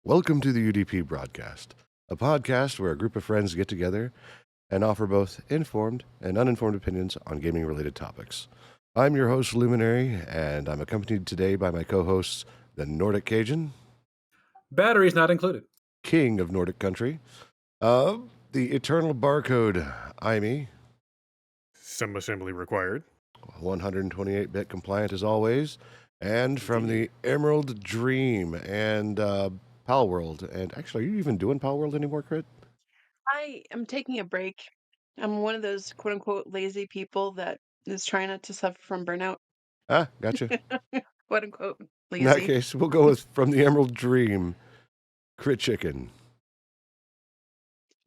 Welcome to the UDP Broadcast, a podcast where a group of friends get together and offer both informed and uninformed opinions on gaming-related topics. I'm your host, Luminary, and I'm accompanied today by my co-hosts, the Nordic Cajun, Batteries not included. King of Nordic Country, the Eternal Barcode, IMEI, Some assembly required. 128-bit compliant as always, and from the Emerald Dream and Palworld. And actually, are you even doing Palworld anymore, Crit? I am taking a break. I'm one of those quote unquote lazy people that is trying not to suffer from burnout. Ah, gotcha. Quote unquote In that lazy. case, we'll go with from the Emerald Dream, Crit Chicken.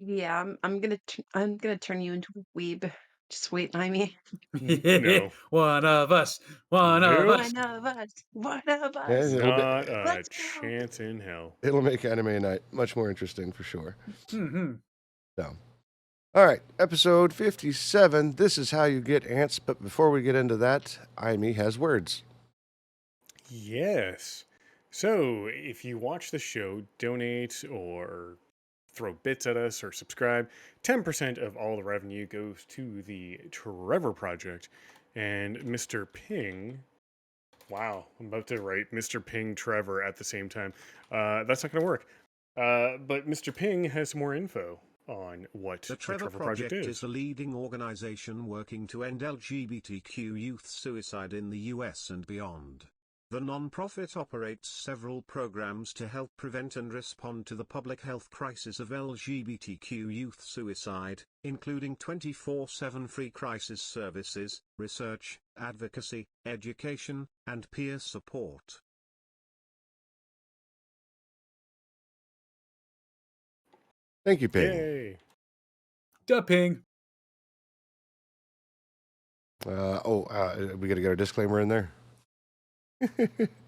Yeah, I'm gonna turn you into a weeb. Just wait, Limey. No. One of us. One Nope. of us. One of us. One of Yeah, us. Not a Let's go. chance in hell. It'll make anime night much more interesting for sure. Mm-hmm. So, all right, episode 57. This is how you get ants. But before we get into that, IME has words. Yes. So, if you watch the show, donate or throw bits at us or subscribe, 10% of all the revenue goes to the Trevor Project. And Mr. Ping, wow, I'm about to write Mr. Ping Trevor at the same time. That's not going to work. But Mr. Ping has more info on what The Trevor Project is. is a leading organization working to end LGBTQ youth suicide in the US and beyond. The non-profit operates several programs to help prevent and respond to the public health crisis of LGBTQ youth suicide, including 24/7 free crisis services, research, advocacy, education, and peer support. Thank you, Ping. Yay. Duh, Ping. We got to get our disclaimer in there.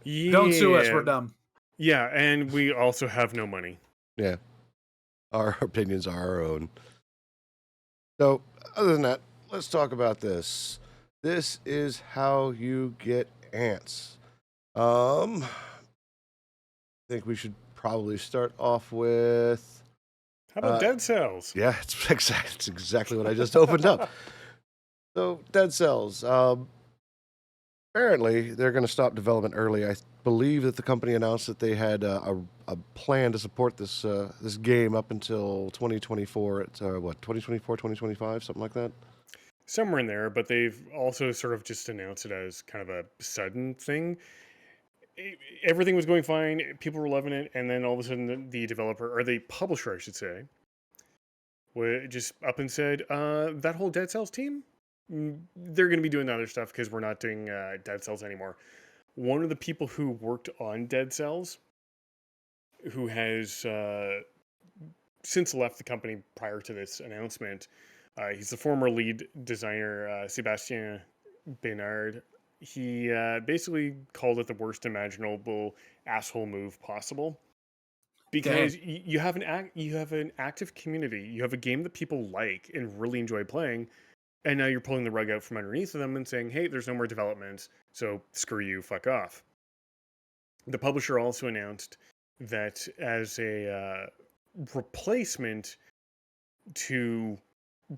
Yeah. Don't sue us, we're dumb. Yeah, and we also have no money. Yeah. Our opinions are our own. So, other than that, let's talk about this. This is how you get ants. I think we should probably start off with... How about Dead Cells? Yeah, it's exactly what I just opened up. So, Dead Cells. Apparently, they're going to stop development early. I believe that the company announced that they had a plan to support this this game up until 2024. It's 2024, 2025, something like that. Somewhere in there, but they've also sort of just announced it as kind of a sudden thing. Everything was going fine, people were loving it, and then all of a sudden the developer, or the publisher, I should say, just up and said, that whole Dead Cells team, they're going to be doing other stuff because we're not doing Dead Cells anymore. One of the people who worked on Dead Cells, who has since left the company prior to this announcement, he's the former lead designer, Sébastien Bénard. He basically called it the worst imaginable asshole move possible. Because you have an active community, you have a game that people like and really enjoy playing, and now you're pulling the rug out from underneath them and saying, hey, there's no more development, so screw you, fuck off. The publisher also announced that as a replacement to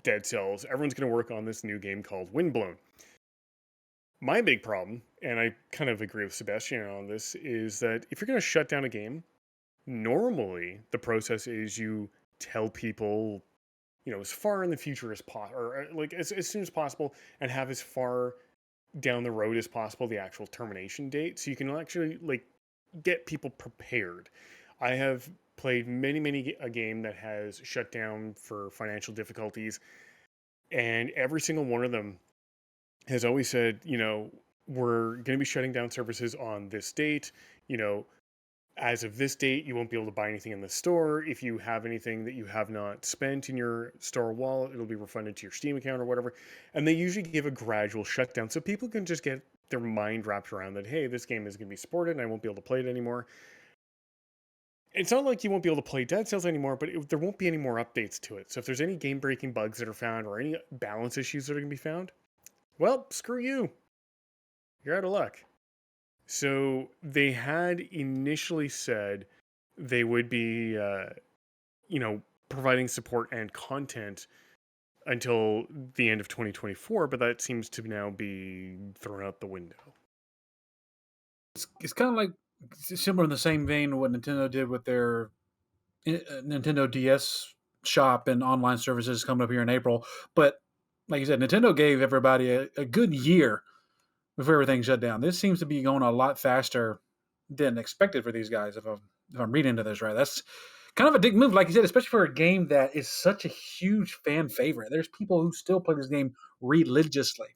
Dead Cells, everyone's going to work on this new game called Windblown. My big problem, and I kind of agree with Sebastian on this, is that if you're going to shut down a game, normally the process is you tell people, as far in the future as possible, or like as soon as possible, and have as far down the road as possible the actual termination date, so you can actually get people prepared. I have played many a game that has shut down for financial difficulties, and every single one of them has always said, we're going to be shutting down services on this date. As of this date, you won't be able to buy anything in the store. If you have anything that you have not spent in your store wallet, it'll be refunded to your Steam account or whatever. And they usually give a gradual shutdown so people can just get their mind wrapped around that, hey, this game is going to be supported and I won't be able to play it anymore. It's not like you won't be able to play Dead Cells anymore, but there won't be any more updates to it. So if there's any game-breaking bugs that are found or any balance issues that are going to be found, well, screw you. You're out of luck. So they had initially said they would be, providing support and content until the end of 2024, but that seems to now be thrown out the window. It's kind of like similar in the same vein to what Nintendo did with their Nintendo DS shop and online services coming up here in April. But like you said, Nintendo gave everybody a good year before everything shut down. This seems to be going a lot faster than expected for these guys. If I'm reading into this right, that's kind of a big move, like you said, especially for a game that is such a huge fan favorite. There's people who still play this game religiously.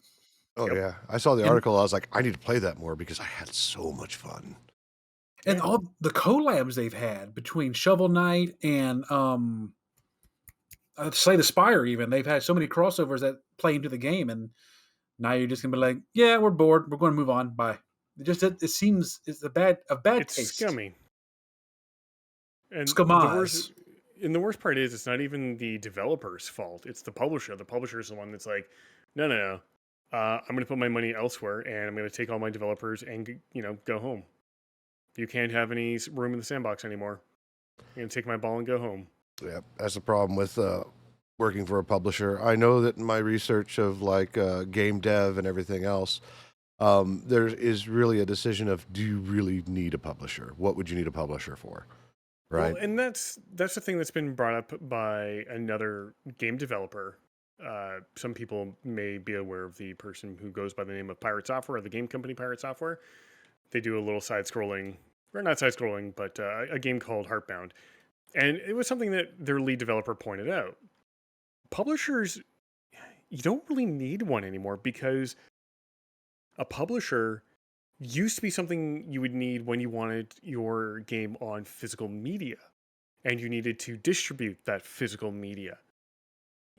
Oh Yep. yeah, I saw the And- article. I was like, I need to play that more because I had so much fun. And Yeah. all the collabs they've had between Shovel Knight and Slay the Spire, even they've had so many crossovers that play into the game, and now you're just gonna be like, yeah, we're bored, we're going to move on. Bye. It seems it's a bad It's taste. scummy. And Scumaz. the worst part is it's not even the developer's fault. It's the publisher. The publisher is the one that's like, no. I'm going to put my money elsewhere, and I'm going to take all my developers and go home. You can't have any room in the sandbox anymore. I'm going to take my ball and go home. Yeah, that's the problem with working for a publisher. I know that in my research of like game dev and everything else, there is really a decision of, do you really need a publisher? What would you need a publisher for? Right. Well, and that's the thing that's been brought up by another game developer. Some people may be aware of the person who goes by the name of Pirate Software, or the game company Pirate Software. They do a little side-scrolling, or not side-scrolling, but a game called Heartbound. And it was something that their lead developer pointed out. Publishers, you don't really need one anymore, because a publisher used to be something you would need when you wanted your game on physical media and you needed to distribute that physical media.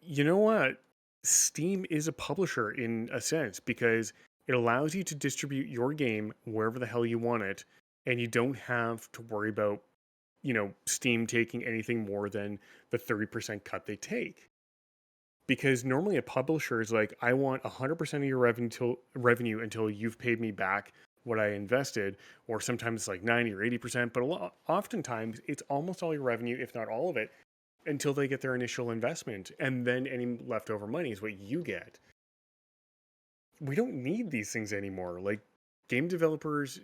You know what? Steam is a publisher in a sense, because it allows you to distribute your game wherever the hell you want it, and you don't have to worry about, Steam taking anything more than the 30% cut they take. Because normally a publisher is like, I want 100% of your revenue until you've paid me back what I invested, or sometimes it's like 90 or 80%, but oftentimes it's almost all your revenue, if not all of it, until they get their initial investment, and then any leftover money is what you get. We don't need these things anymore. Like, game developers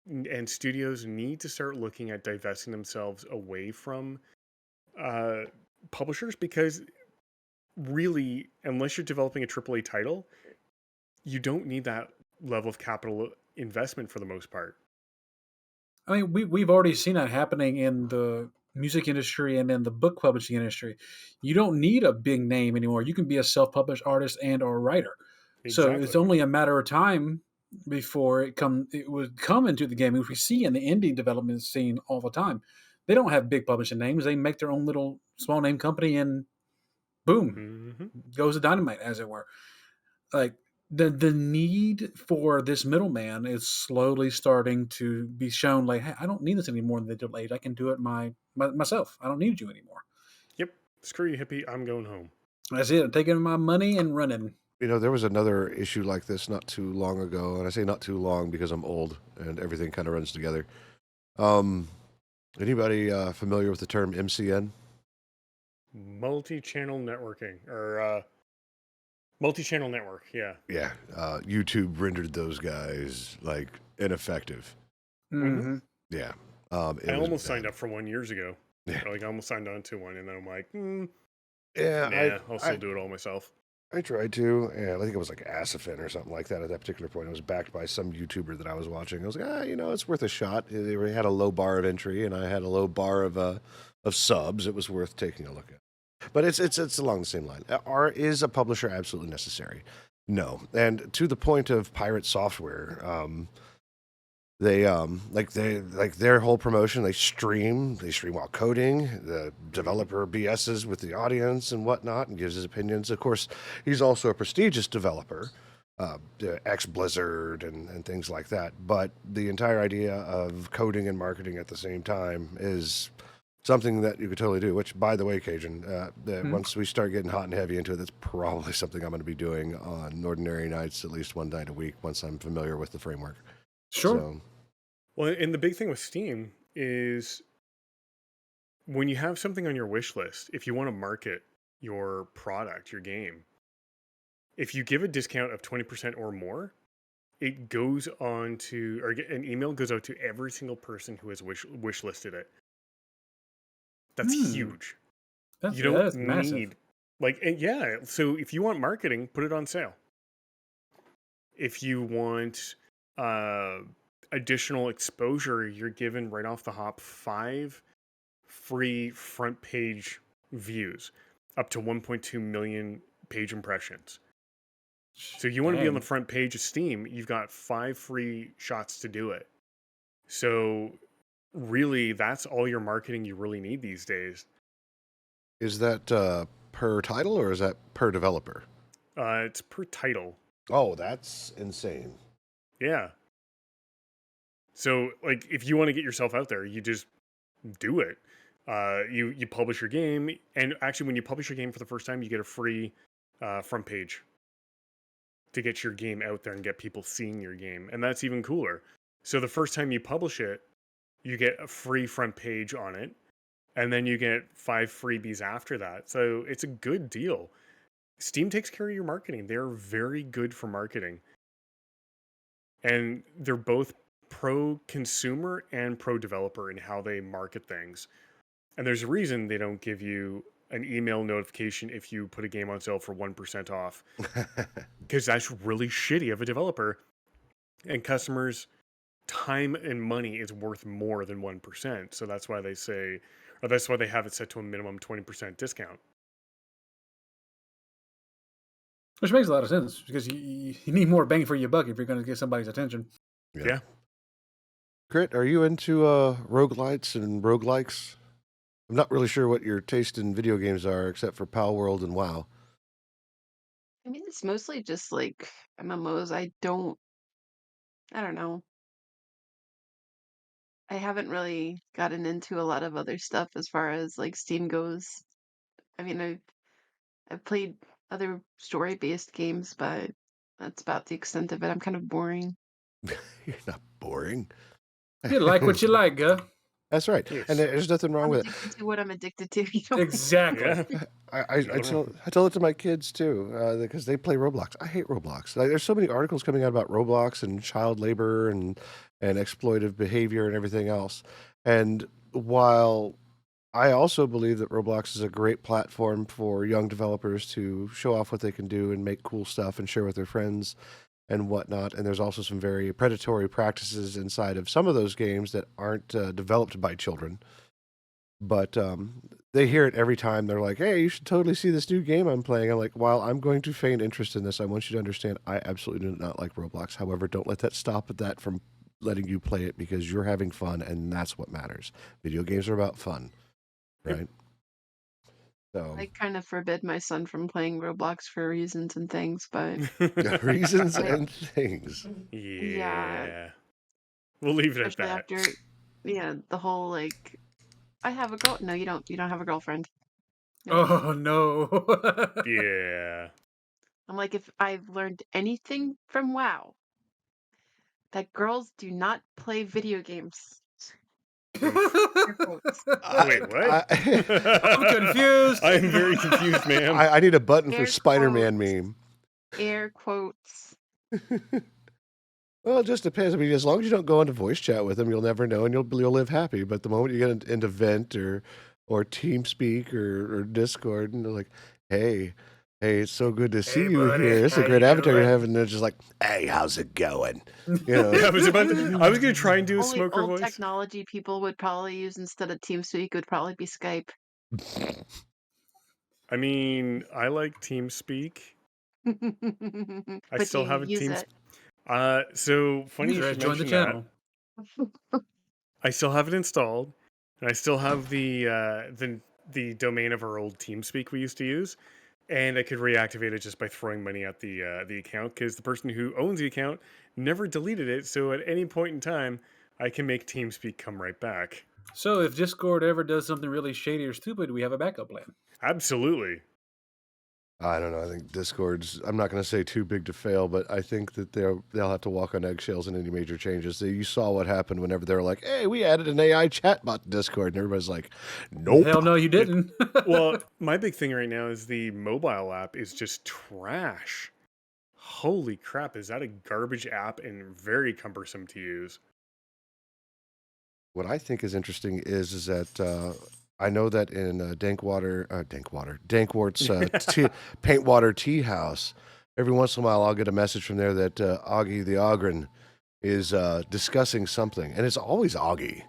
and studios need to start looking at divesting themselves away from publishers, because really, unless you're developing a AAA title, you don't need that level of capital investment for the most part. I mean, we've already seen that happening in the music industry and in the book publishing industry. You don't need a big name anymore. You can be a self-published artist and or writer. So it's Exactly. only a matter of time before it would come into the game. If we see in the indie development scene all the time, they don't have big publishing names. They make their own little small name company, and boom, goes the dynamite, as it were. Like the need for this middleman is slowly starting to be shown. Like, hey, I don't need this anymore in the digital age. I can do it myself. I don't need you anymore. Yep. Screw you, hippie. I'm going home. That's it. I'm taking my money and running. There was another issue like this not too long ago, and I say not too long because I'm old and everything kind of runs together. Anybody familiar with the term MCN? Multi-channel networking, or multi-channel network. Yeah. Yeah, YouTube rendered those guys like ineffective. Mm-hmm. Yeah, I almost signed up for one years ago. Yeah. I almost signed on to one, and then I'm like, Yeah, I'll still do it all myself. I tried to, and I think it was like Asafin or something like that at that particular point. It was backed by some YouTuber that I was watching. I was like, it's worth a shot. They had a low bar of entry, and I had a low bar of subs. It was worth taking a look at. But it's along the same line. Is a publisher absolutely necessary? No. And to the point of Pirate Software, they their whole promotion. They stream while coding. The developer BS's with the audience and whatnot, and gives his opinions. Of course, he's also a prestigious developer, ex Blizzard and things like that. But the entire idea of coding and marketing at the same time is something that you could totally do. Which, by the way, Cajun, once we start getting hot and heavy into it, that's probably something I'm going to be doing on ordinary nights, at least one night a week, once I'm familiar with the framework. Sure. So, Well, and the big thing with Steam is when you have something on your wish list, if you want to market your product, your game, if you give a discount of 20% or more, it goes on to, or an email goes out to every single person who has wish listed it. That's huge. You That don't is massive. need, like, yeah. So if you want marketing, put it on sale. If you want additional exposure, you're given right off the hop 5 free front page views, up to 1.2 million page impressions. So you want to be on the Dang. front page of Steam, you've got 5 free shots to do it. So really, that's all your marketing you really need these days. Is that per title or is that per developer? It's per title. Oh, that's insane. Yeah. So, like, if you want to get yourself out there, you just do it. You publish your game, and actually, when you publish your game for the first time, you get a free front page to get your game out there and get people seeing your game, and that's even cooler. So the first time you publish it, you get a free front page on it, and then you get 5 freebies after that. So it's a good deal. Steam takes care of your marketing. They're very good for marketing. And they're both pro consumer and pro developer in how they market things. And there's a reason they don't give you an email notification if you put a game on sale for 1% off, because that's really shitty of a developer. And customers' time and money is worth more than 1%. So that's why they say, or that's why they have it set to a minimum 20% discount. Which makes a lot of sense because you need more bang for your buck if you're going to get somebody's attention. Yeah. Crit, are you into roguelites and roguelikes? I'm not really sure what your taste in video games are, except for Palworld and WoW. I mean, it's mostly just like MMOs. I don't know. I haven't really gotten into a lot of other stuff as far as like Steam goes. I mean, I've played other story-based games, but that's about the extent of it. I'm kind of boring. You're not boring. You like what you like, huh? That's right. Yes. And there's nothing wrong I'm with it. addicted to what I'm addicted to. You know? Exactly. Yeah. I tell it to my kids too, because they play Roblox. I hate Roblox. Like, there's so many articles coming out about Roblox and child labor and exploitive behavior and everything else. And while I also believe that Roblox is a great platform for young developers to show off what they can do and make cool stuff and share with their friends and whatnot. And there's also some very predatory practices inside of some of those games that aren't developed by children. But they hear it every time. They're like, hey, you should totally see this new game I'm playing. I'm like, while I'm going to feign interest in this, I want you to understand I absolutely do not like Roblox. However, don't let that stop at that from letting you play it, because you're having fun, and that's what matters. Video games are about fun, right? So I kind of forbid my son from playing Roblox for reasons and things, but reasons Like- and things. Yeah. We'll leave it at especially that. after, the whole like, I have a girl. No, you don't. You don't have a girlfriend. No. Oh no. Yeah. I'm like, if I've learned anything from WoW, that girls do not play video games. Air quotes. Wait, what? I'm confused. I'm very confused, ma'am. I need a button for Air Spider-Man quotes. meme. Air quotes. Well, it just depends. I mean, as long as you don't go into voice chat with them, you'll never know, and you'll live happy. But the moment you get into Vent or TeamSpeak or Discord, and they're like, hey, it's so good to see Hey, you buddy, here. It's a how great you avatar you doing?" have, and they're just like, hey, how's it going? You know, I was gonna try and do a Only smoker old voice. technology people would probably use instead of TeamSpeak would probably be Skype. I mean, I like TeamSpeak. I But still you have a use TeamSpeak. it. So funny you User has should joined the mention that. channel. I still have it installed, and I still have the domain of our old TeamSpeak we used to use, and I could reactivate it just by throwing money at the account, because the person who owns the account never deleted it. So at any point in time, I can make TeamSpeak come right back. So if Discord ever does something really shady or stupid, we have a backup plan. Absolutely. I don't know. I think Discord's, I'm not going to say too big to fail, but I think that they'll have to walk on eggshells in any major changes. You saw what happened whenever they were like, hey, we added an AI chatbot to Discord. And everybody's like, nope. Hell no, you didn't. Well, my big thing right now is the mobile app is just trash. Holy crap, is that a garbage app and very cumbersome to use? What I think is interesting is that I know that in Dankwart's Paintwater Tea House, every once in a while I'll get a message from there that Augie the Ogren is discussing something, and it's always Augie,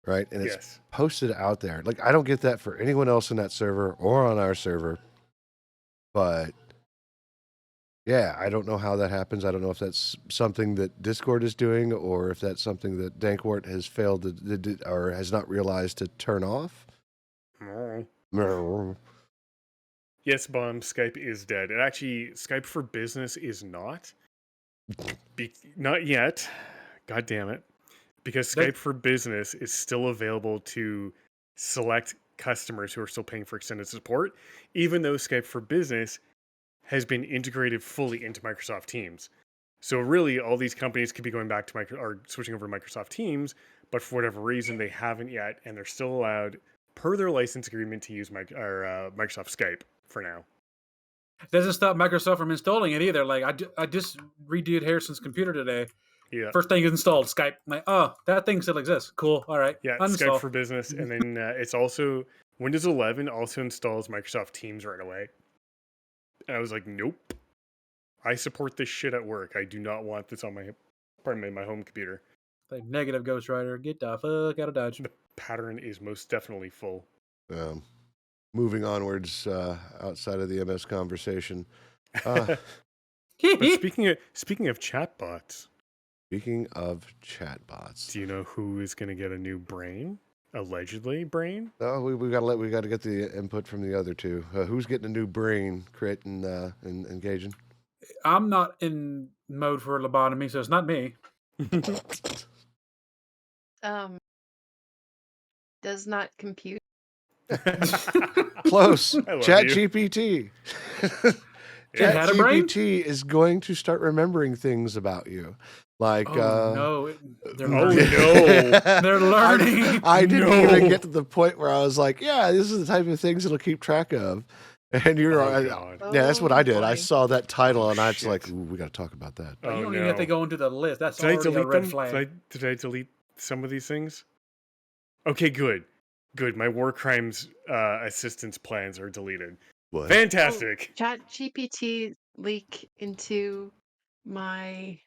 right? And it's Yes. posted out there. Like, I don't get that for anyone else in that server or on our server, but yeah, I don't know how that happens. I don't know if that's something that Discord is doing or if that's something that Dankwart has failed to or has not realized to turn off. Oh. Yes, Bomb, Skype is dead. And actually, Skype for Business is not. Not yet. God damn it. Because Skype for Business is still available to select customers who are still paying for extended support, even though Skype for Business has been integrated fully into Microsoft Teams. So really, all these companies could be going back to or switching over to Microsoft Teams, but for whatever reason, they haven't yet, and they're still allowed, per their license agreement, to use Microsoft Skype for now. Doesn't stop Microsoft from installing it either. Like I just redid Harrison's computer today. Yeah. First thing installed, Skype. I'm like, oh, that thing still exists. Cool. All right. Yeah, Uninstall. Skype for Business, and then it's also Windows 11 also installs Microsoft Teams right away. And I was like, nope. I support this shit at work. I do not want this on my home computer. Like negative Ghost Rider. Get the fuck out of Dodge. The pattern is most definitely full. Moving onwards outside of the MS conversation. But speaking of chatbots. Speaking of chatbots. Do you know who is going to get a new brain? Allegedly, brain? Oh, we got to get the input from the other two. Who's getting a new brain, Crit and engaging? I'm not in mode for lobotomy, so it's not me. Does not compute. Close. Chat GPT. ChatGPT is going to start remembering things about you. Like, no. They're Oh, learning. no. They're learning. I didn't even get to the point where I was like, yeah, this is the type of things it'll keep track of. And you're God. yeah, that's what I did. I boy. saw that title and I was Shit. like, ooh, we got to talk about that. You Oh, don't even have to no. go into the list. That's Did I already a delete red them? flag. Did I delete some of these things? Okay, good. Good. My war crimes assistance plans are deleted. What? Fantastic. ChatGPT leak into my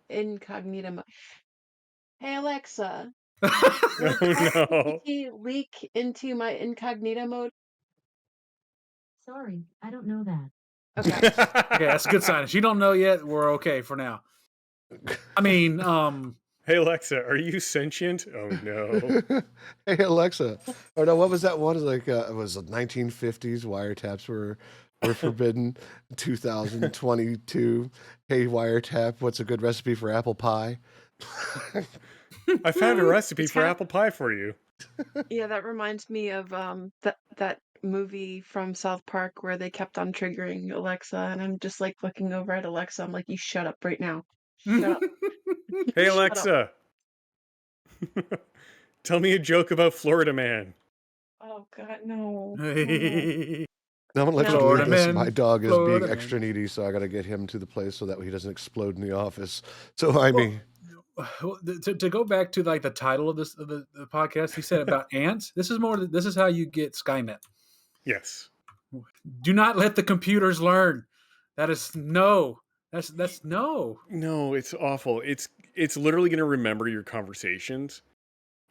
incognito mode. Hey Alexa, will Oh, no. ChatGPT leak into my incognito mode? Sorry, I don't know that. Okay. Okay, that's a good sign. If you don't know yet, we're okay for now. I mean, Hey, Alexa, are you sentient? Oh, no. Hey Alexa. Oh no, what was that one? It was like it was 1950s wiretaps were forbidden. 2022. Hey wiretap, what's a good recipe for apple pie? I found a recipe It's for kinda- apple pie for you. Yeah, that reminds me of that movie from South Park where they kept on triggering Alexa, and I'm just like looking over at Alexa. I'm like, you shut up right now. Shut up. Hey, Shut up. Alexa. Tell me a joke about Florida Man. Oh God, no. hey, I'm gonna let you Florida believe this. man, My dog is Florida being man. extra needy, so I gotta get him to the place so that he doesn't explode in the office. So I mean, to go back to like the title of the podcast, he said about ants. This is how you get Skynet. Yes. Do not let the computers learn. That is no. That's no. No, it's awful. It's literally going to remember your conversations,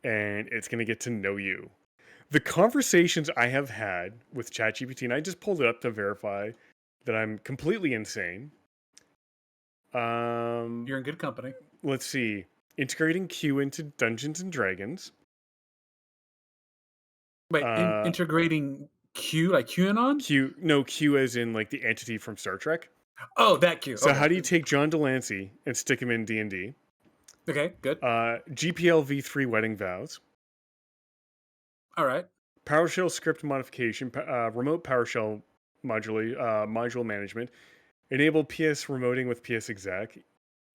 and it's going to get to know you. The conversations I have had with ChatGPT, and I just pulled it up to verify that I'm completely insane. You're in good company. Let's see. Integrating Q into Dungeons and Dragons. Wait, integrating Q like QAnon? Q as in like the entity from Star Trek. Oh, that Q. So Okay. how do you take John Delancey and stick him in D&D? Okay, good. GPL v3 wedding vows. All right. PowerShell script modification, remote PowerShell module management, enable PS remoting with PS exec,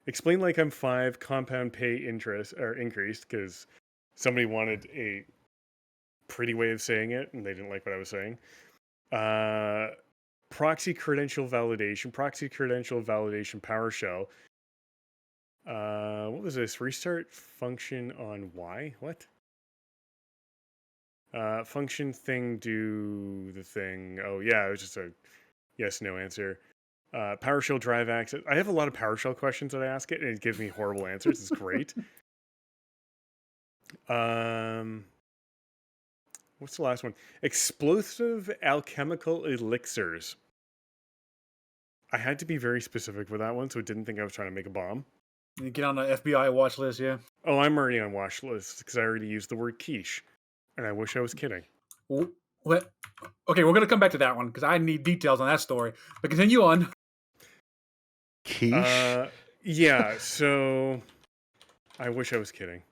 explain like I'm 5, compound pay interest or increased because somebody wanted a pretty way of saying it and they didn't like what I was saying. Proxy credential validation PowerShell. What was this? Restart function on Y? What? Function thing do the thing. Oh yeah, it was just a yes no answer. PowerShell drive access. I have a lot of PowerShell questions that I ask it, and it gives me horrible answers. It's great. What's the last one? Explosive alchemical elixirs. I had to be very specific with that one, so it didn't think I was trying to make a bomb. You get on the FBI watch list, yeah. Oh, I'm already on watch list because I already used the word quiche, and I wish I was kidding. What? Okay, we're gonna come back to that one because I need details on that story. But continue on. Quiche? Yeah. So I wish I was kidding.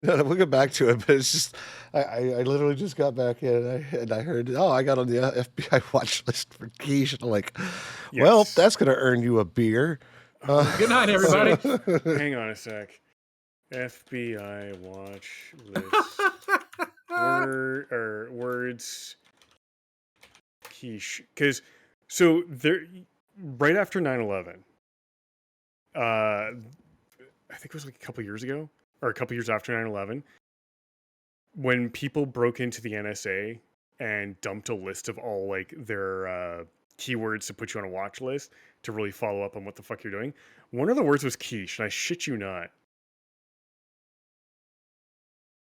No, we'll get back to it, but it's just I literally just got back in and I heard, I got on the FBI watch list for quiche. And I'm like, well, Yes. that's going to earn you a beer. Good night, everybody. Hang on a sec. FBI watch list. Words quiche. Because so there, right after 9/11, I think it was like a couple years ago or a couple years after 9/11, when people broke into the NSA and dumped a list of all like their keywords to put you on a watch list to really follow up on what the fuck you're doing. One of the words was quiche, and I shit you not.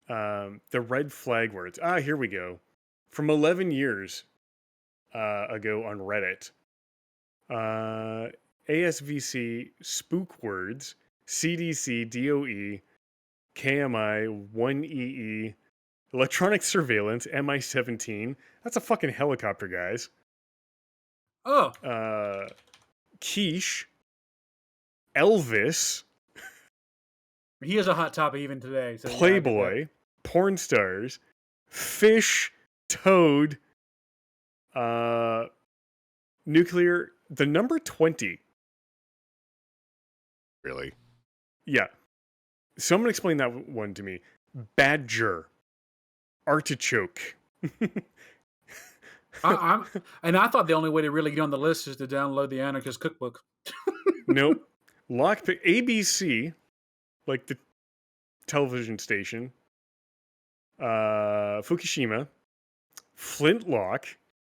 The red flag words. Here we go. From 11 years ago on Reddit. ASVC, spook words, CDC, DOE, KMI, 1EE, electronic surveillance, MI17. That's a fucking helicopter, guys. Oh. Quiche, Elvis, He is a hot topic even today. So Playboy, porn stars, fish, toad, nuclear, the number 20. Really? Yeah. Someone explain that one to me. Badger, artichoke. I thought the only way to really get on the list is to download the Anarchist Cookbook. Nope. Lockpick, ABC, like the television station. Fukushima, flintlock.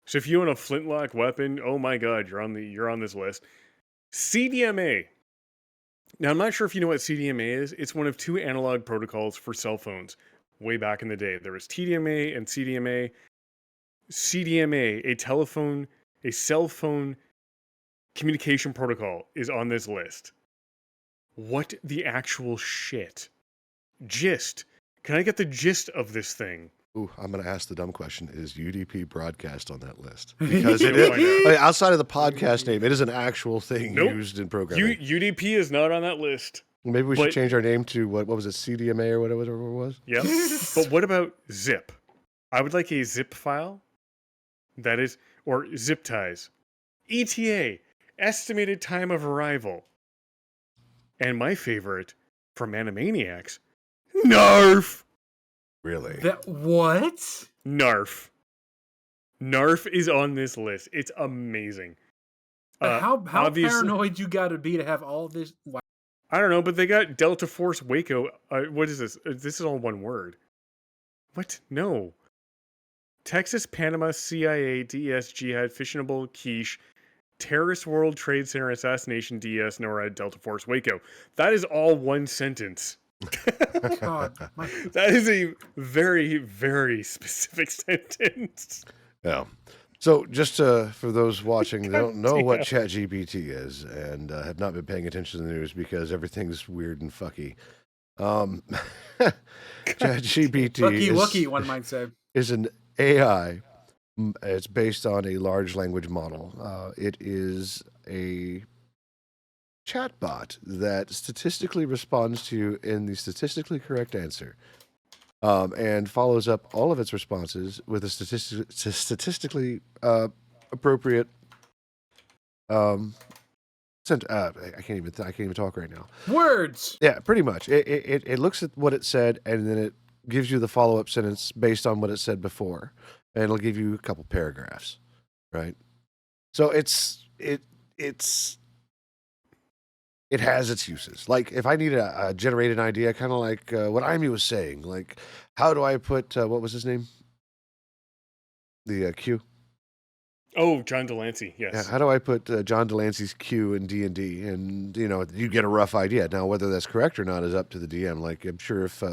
So if you own a flintlock weapon, oh my god, you're on this list. CDMA. Now I'm not sure if you know what CDMA is. It's one of two analog protocols for cell phones. Way back in the day, there was TDMA and CDMA. CDMA, a cell phone communication protocol, is on this list. What the actual shit? Gist. Can I get the gist of this thing? Ooh, I'm going to ask the dumb question. Is UDPBroadcast on that list? Because it is, outside of the podcast name, it is an actual thing used in programming. UDP is not on that list. Maybe we should change our name to, what was it, CDMA or whatever it was? Yeah. But what about zip? I would like a zip file. That is, or zip ties. ETA, estimated time of arrival. And my favorite, from Animaniacs, NARF. Really? What? NARF. NARF is on this list. It's amazing. How paranoid you got to be to have all this? Wow. I don't know, but they got Delta Force Waco. What is this? This is all one word. What? No. Texas, Panama, CIA, DS, Jihad, Fissionable, Quiche, Terrorist World Trade Center Assassination, DS, NORAD, Delta Force Waco. That is all one sentence. God, that is a very, very specific sentence. Yeah. So just for those watching that don't know what ChatGPT is and have not been paying attention to the news because everything's weird and fucky. ChatGPT one might say, is an AI. It's based on a large language model. It is a chatbot that statistically responds to you in the statistically correct answer, and follows up all of its responses with a statistically appropriate. I can't even talk right now. Words. Yeah, pretty much. It looks at what it said, and then it gives you the follow-up sentence based on what it said before, and it'll give you a couple paragraphs, right? So it has its uses. Like if I need a generate an idea, kind of like what IMEI was saying, like how do I put what was his name? The Q. Oh, John Delancey. Yeah, Yes. how do I put John Delancey's Q in D&D? And, you get a rough idea. Now, whether that's correct or not is up to the DM. Like, I'm sure if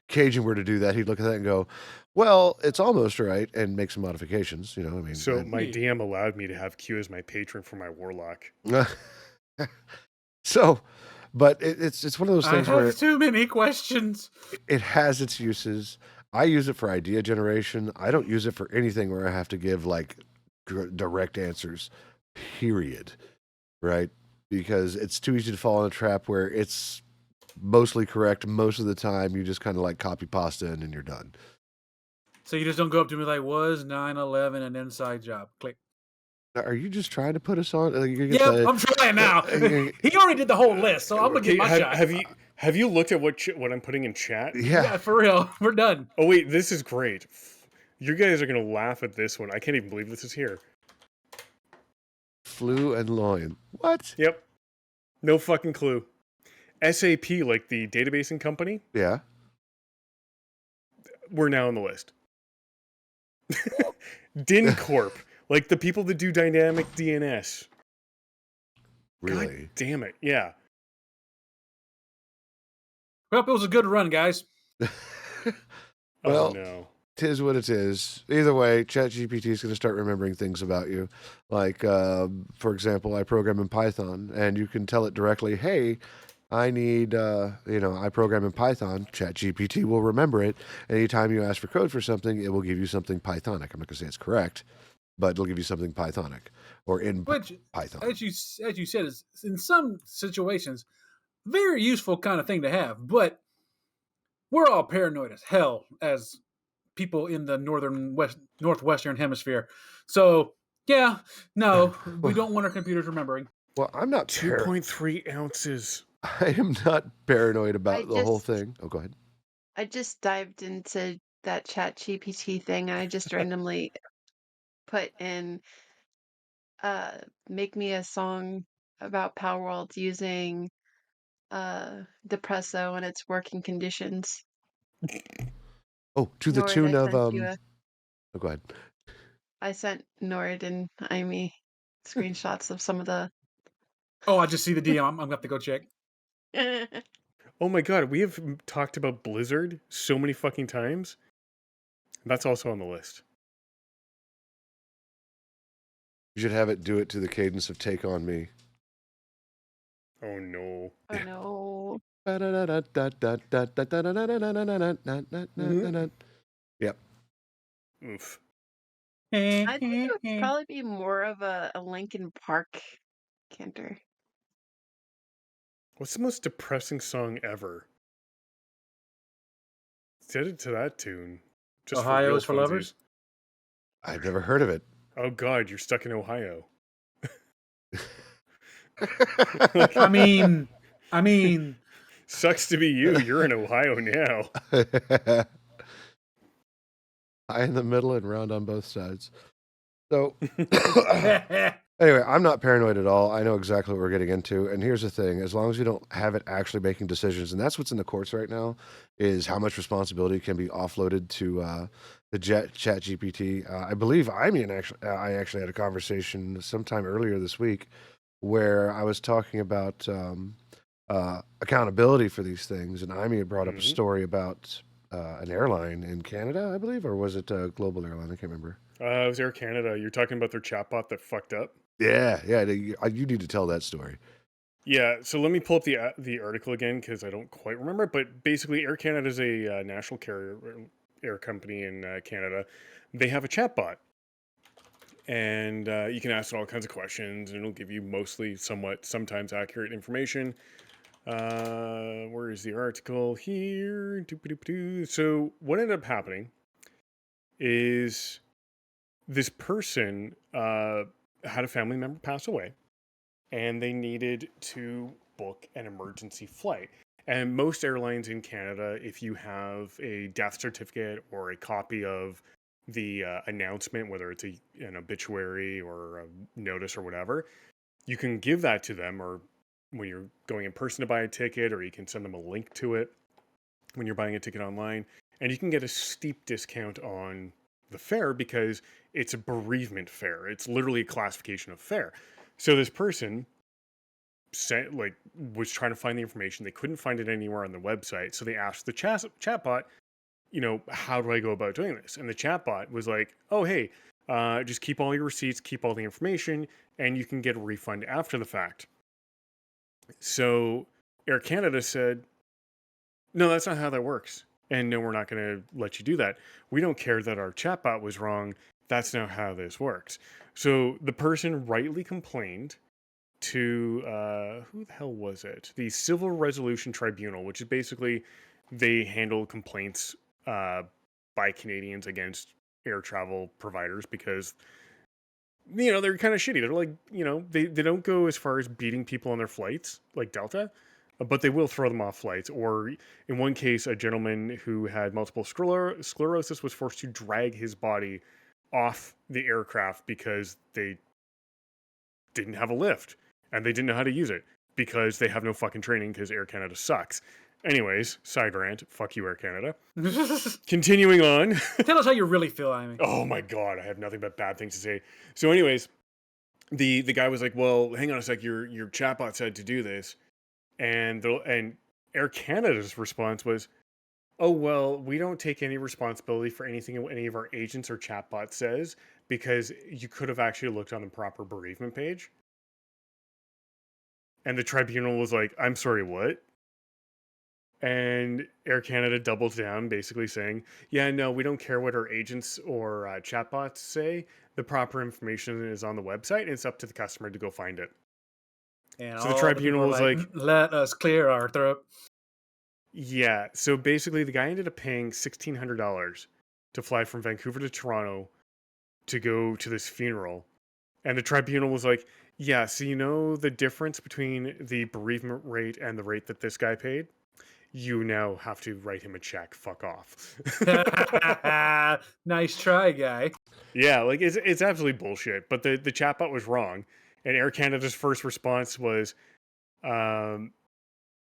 Cajun were to do that, he'd look at that and go, well, it's almost right, and make some modifications, I mean. So my DM allowed me to have Q as my patron for my warlock. So, but it's one of those I things where have too many questions. it has its uses. I use it for idea generation. I don't use it for anything where I have to give, like, direct answers, period, right? Because it's too easy to fall in a trap where it's mostly correct most of the time. You just kind of like copy pasta and you're done. So you just don't go up to me like, was 9/11 an inside job? Click. Are you just trying to put us on? Yep, I'm trying now. He already did the whole list, so I'm gonna get my shot. Have you looked at what I'm putting in chat? Yeah, for real. We're done. Oh wait, this is great. You guys are gonna laugh at this one. I can't even believe this is here. Flu and loin. What? Yep. No fucking clue. SAP, like the databasing company, Yeah. we're now on the list. DynCorp, like the people that do dynamic DNS. Really? God damn it. Yeah. Well, it was a good run, guys. Well, oh no. Tis what it is. Either way, ChatGPT is going to start remembering things about you. Like, for example, I program in Python, and you can tell it directly, hey, I need, I program in Python. ChatGPT will remember it. Anytime you ask for code for something, it will give you something Pythonic. I'm not going to say it's correct, but it'll give you something Pythonic or in Python. As you said, is in some situations, very useful kind of thing to have. But we're all paranoid as hell as people in the northwestern hemisphere. So yeah, no, we don't want our computers remembering. Well, I'm not 2.3 ounces. I am not paranoid about the whole thing. Oh, go ahead. I just dived into that ChatGPT thing and I just randomly put in make me a song about Palworld using Depresso and its working conditions. Oh, to the Nord, tune I of sent you oh, go ahead. I sent Nord and IMEI screenshots of some of the Oh, I just see the DM. I'm gonna have to go check. Oh my god, we have talked about Blizzard so many fucking times. That's also on the list. You should have it do it to the cadence of Take On Me. Oh no. Oh no. Yep. Oof. I think it would probably be more of a Linkin Park canter. What's the most depressing song ever? Set it to that tune. Just Ohio for is for real lovers? funsies. I've never heard of it. Oh god, you're stuck in Ohio. I mean, Sucks to be you. You're in Ohio now. High in the middle and round on both sides. So, anyway, I'm not paranoid at all. I know exactly what we're getting into. And here's the thing: as long as you don't have it actually making decisions, and that's what's in the courts right now, is how much responsibility can be offloaded to the ChatGPT. I believe I actually had a conversation sometime earlier this week where I was talking about accountability for these things, and Amy had brought up a story about an airline in Canada, I believe, or was it a global airline? I can't remember. It was Air Canada. You're talking about their chatbot that fucked up? Yeah. You need to tell that story. Yeah, so let me pull up the article again because I don't quite remember. But basically, Air Canada is a national carrier air company in Canada. They have a chatbot, and you can ask it all kinds of questions, and it'll give you sometimes accurate information. Where is the article here? So what ended up happening is this person had a family member pass away, and they needed to book an emergency flight. And most airlines in Canada, if you have a death certificate or a copy of the announcement, whether it's an obituary or a notice or whatever, you can give that to them, or when you're going in person to buy a ticket, or you can send them a link to it when you're buying a ticket online, and you can get a steep discount on the fare because it's a bereavement fare. It's literally a classification of fare. So this person was trying to find the information. They couldn't find it anywhere on the website, so they asked the chatbot, how do I go about doing this? And the chatbot was like, oh, hey, just keep all your receipts, keep all the information, and you can get a refund after the fact. So Air Canada said, no, that's not how that works. And no, we're not going to let you do that. We don't care that our chatbot was wrong. That's not how this works. So the person rightly complained to, who the hell was it? The Civil Resolution Tribunal, which is basically they handle complaints by Canadians against air travel providers because, they're kind of shitty. They're like, they don't go as far as beating people on their flights like Delta, but they will throw them off flights. Or in one case, a gentleman who had multiple sclerosis was forced to drag his body off the aircraft because they didn't have a lift and they didn't know how to use it because they have no fucking training because Air Canada sucks. Anyways, side rant. Fuck you, Air Canada. Continuing on. Tell us how you really feel, Amy. Oh my God, I have nothing but bad things to say. So anyways, the guy was like, well, hang on a sec, your chatbot said to do this. And Air Canada's response was, oh, well, we don't take any responsibility for anything any of our agents or chatbot says because you could have actually looked on the proper bereavement page. And the tribunal was like, I'm sorry, what? And Air Canada doubled down, basically saying, yeah, no, we don't care what our agents or chatbots say. The proper information is on the website, and it's up to the customer to go find it. And so the tribunal was like, let us clear our throat. Yeah, so basically the guy ended up paying $1,600 to fly from Vancouver to Toronto to go to this funeral. And the tribunal was like, yeah, so the difference between the bereavement rate and the rate that this guy paid? You now have to write him a check. Fuck off. Nice try, guy. Yeah, like it's absolutely bullshit. But the chatbot was wrong. And Air Canada's first response was,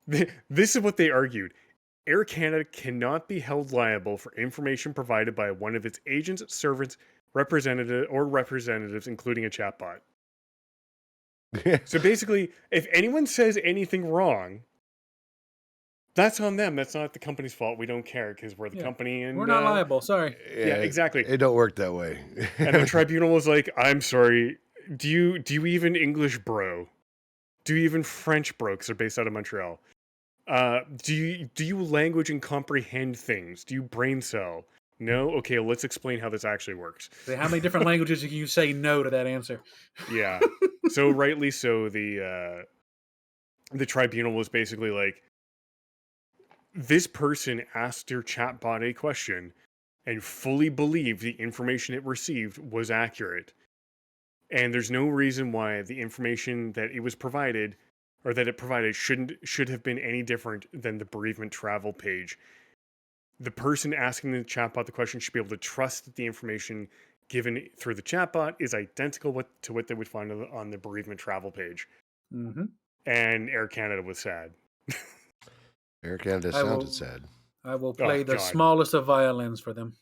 this is what they argued. Air Canada cannot be held liable for information provided by one of its agents, servants, representatives, including a chatbot. So basically, if anyone says anything wrong, that's on them. That's not the company's fault. We don't care because we're the company, and we're not liable. Sorry. Yeah, exactly. It don't work that way. And the tribunal was like, "I'm sorry. Do you even English, bro? Do you even French, bro? Because they're based out of Montreal. Do you language and comprehend things? Do you brain cell? No? Okay, let's explain how this actually works. How many different languages can you say no to that answer? Yeah. So rightly so, the tribunal was basically like, this person asked your chatbot a question and fully believed the information it received was accurate. And there's no reason why the information that it was provided or that it provided should have been any different than the bereavement travel page. The person asking the chatbot the question should be able to trust that the information given through the chatbot is identical to what they would find on the bereavement travel page. Mm-hmm. And Air Canada was sad. Air Canada sounded sad. I will play the smallest of violins for them.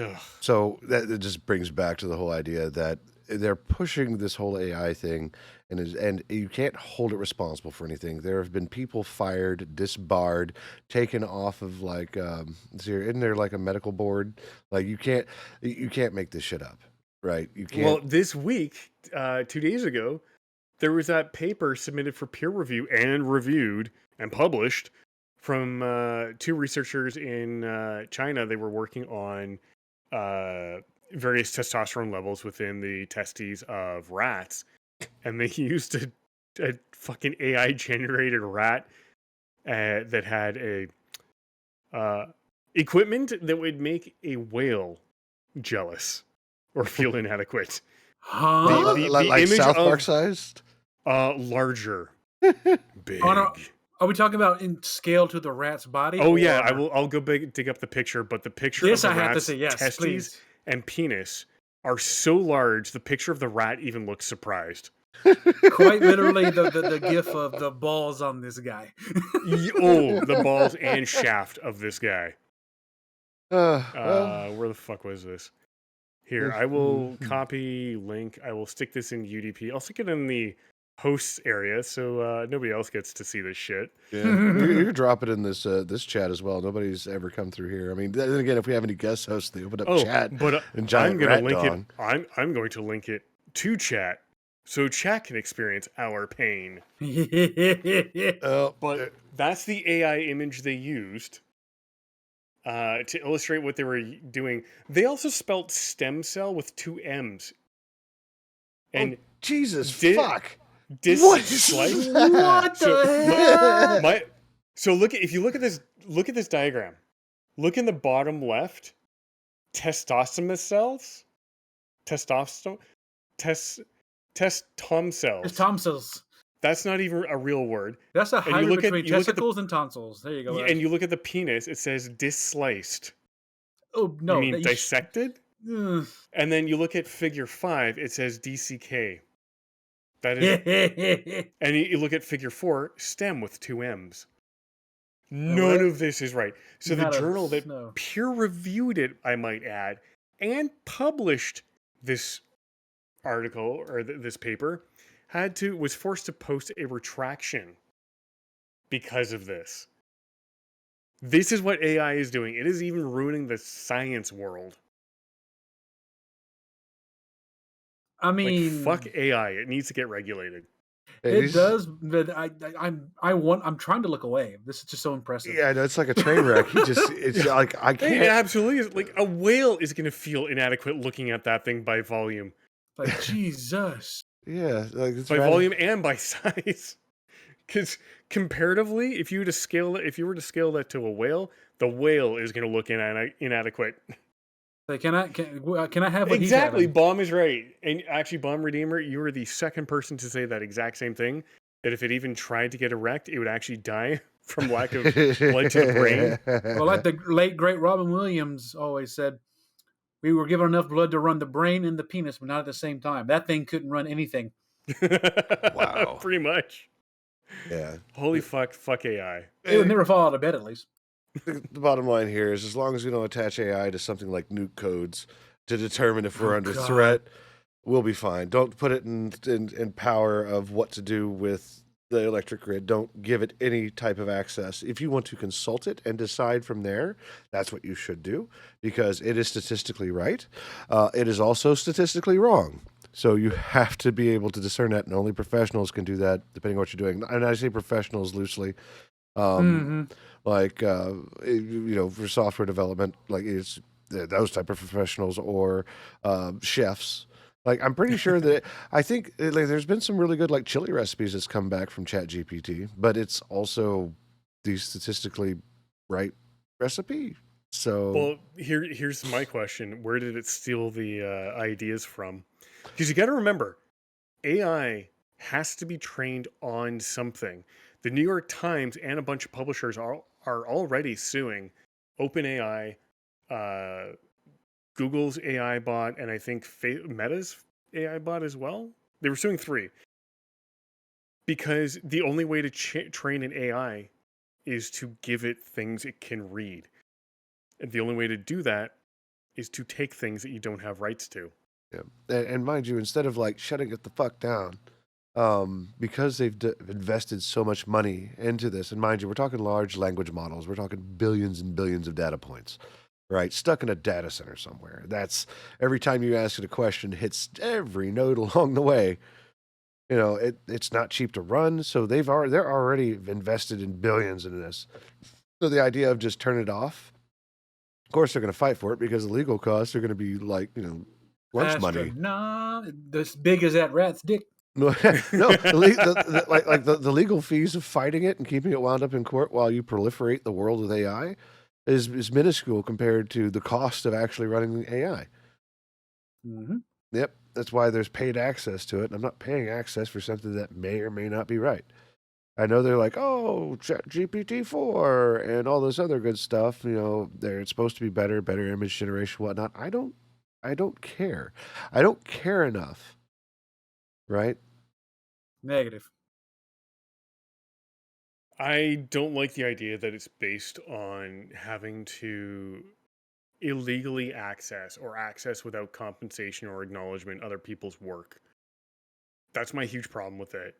Ugh. So that just brings back to the whole idea that they're pushing this whole AI thing, and you can't hold it responsible for anything. There have been people fired, disbarred, taken off of isn't there like a medical board? Like you can't make this shit up, right? You can't. Well, this week, 2 days ago, there was that paper submitted for peer review and reviewed and published from two researchers in China. They were working on various testosterone levels within the testes of rats, and they used a fucking AI generated rat that had a equipment that would make a whale jealous. or feel inadequate. Huh? The like image South Park of sized? larger, big. Oh, no. Are we talking about in scale to the rat's body? Oh yeah, or- I'll go dig up the picture, but the picture This of the I have to rat's say, yes, testes please. and penis are so large, the picture of the rat even looks surprised. Quite literally the gif of the balls on this guy. Oh, the balls and shaft of this guy. Well, Where the fuck was this? Here, I will copy link. I will stick this in UDP. I'll stick it in the hosts area so nobody else gets to see this shit. yeah. you drop it in this this chat as well. Nobody's ever come through here. I mean, then again, if we have any guest hosts, they open up chat but and giant I'm gonna rat link dog. it. I'm going to link it to chat so chat can experience our pain. Oh, But that's the AI image they used to illustrate what they were doing. They also spelt stem cell with 2 M's. And Jesus fuck! What the hell? So if you look at this diagram. Look in the bottom left. Testosterone cells. Testom cells. It's tonsils. That's not even a real word. That's a you hybrid look at- between you look at the- testicles and tonsils. There you go. And you look at the penis, it says dissliced. oh no, You mean that dissected? Ugh. And then you look at figure 5, it says DCK. That is, and you look at figure 4, stem with 2 M's. None of this is right. So the journal that peer reviewed it, I might add, and published this article or this paper was forced to post a retraction because of this. This is what AI is doing. It is even ruining the science world. I mean, Like, fuck AI. It needs to get regulated. It does, but I'm trying to look away. This is just so impressive. Yeah, no, it's like a train wreck. It's like I can't. It absolutely is. Like a whale is going to feel inadequate looking at that thing by volume. Like Jesus. Yeah, like it's by volume and by size. Because comparatively, if you were to scale that to a whale, the whale is going to look inadequate. Like, can I have what exactly? He's having? Bomb is right, and actually, Bomb Redeemer, you were the second person to say that exact same thing. That if it even tried to get erect, it would actually die from lack of blood to the brain. Well, like the late great Robin Williams always said, we were given enough blood to run the brain and the penis, but not at the same time. That thing couldn't run anything. Wow, pretty much. Yeah. Holy fuck AI. It would never fall out of bed, at least. The bottom line here is, as long as we don't attach AI to something like nuke codes to determine if we're under threat, we'll be fine. Don't put it in power of what to do with the electric grid. Don't give it any type of access. If you want to consult it and decide from there, that's what you should do, because it is statistically right. It is also statistically wrong. So you have to be able to discern that, and only professionals can do that, depending on what you're doing. And I say professionals loosely. Like, for software development, like it's those type of professionals, or chefs. Like, I'm pretty sure that I think like there's been some really good like chili recipes that's come back from ChatGPT, but it's also the statistically right recipe. So, well, here's my question: where did it steal the ideas from? Because you got to remember, AI has to be trained on something. The New York Times and a bunch of publishers are already suing OpenAI, Google's AI bot, and I think Meta's AI bot as well. They were suing 3. Because the only way to train an AI is to give it things it can read. And the only way to do that is to take things that you don't have rights to. Yeah. And mind you, instead of like shutting it the fuck down, because they've invested so much money into this, and mind you, we're talking large language models, we're talking billions and billions of data points, right? Stuck in a data center somewhere. That's every time you ask it a question, hits every node along the way. You know, it's not cheap to run, so they're already invested in billions in this. So the idea of just turn it off, of course they're going to fight for it, because the legal costs are going to be like, lunch money. Nah, as big as that rat's dick. No, the legal fees of fighting it and keeping it wound up in court while you proliferate the world with AI is minuscule compared to the cost of actually running the AI. Hmm. Yep, that's why there's paid access to it. I'm not paying access for something that may or may not be right. I know they're like, oh, ChatGPT 4 and all this other good stuff. It's supposed to be better image generation, whatnot. I don't care. I don't care enough, right? Negative. I don't like the idea that it's based on having to illegally access or access without compensation or acknowledgement other people's work. That's my huge problem with it.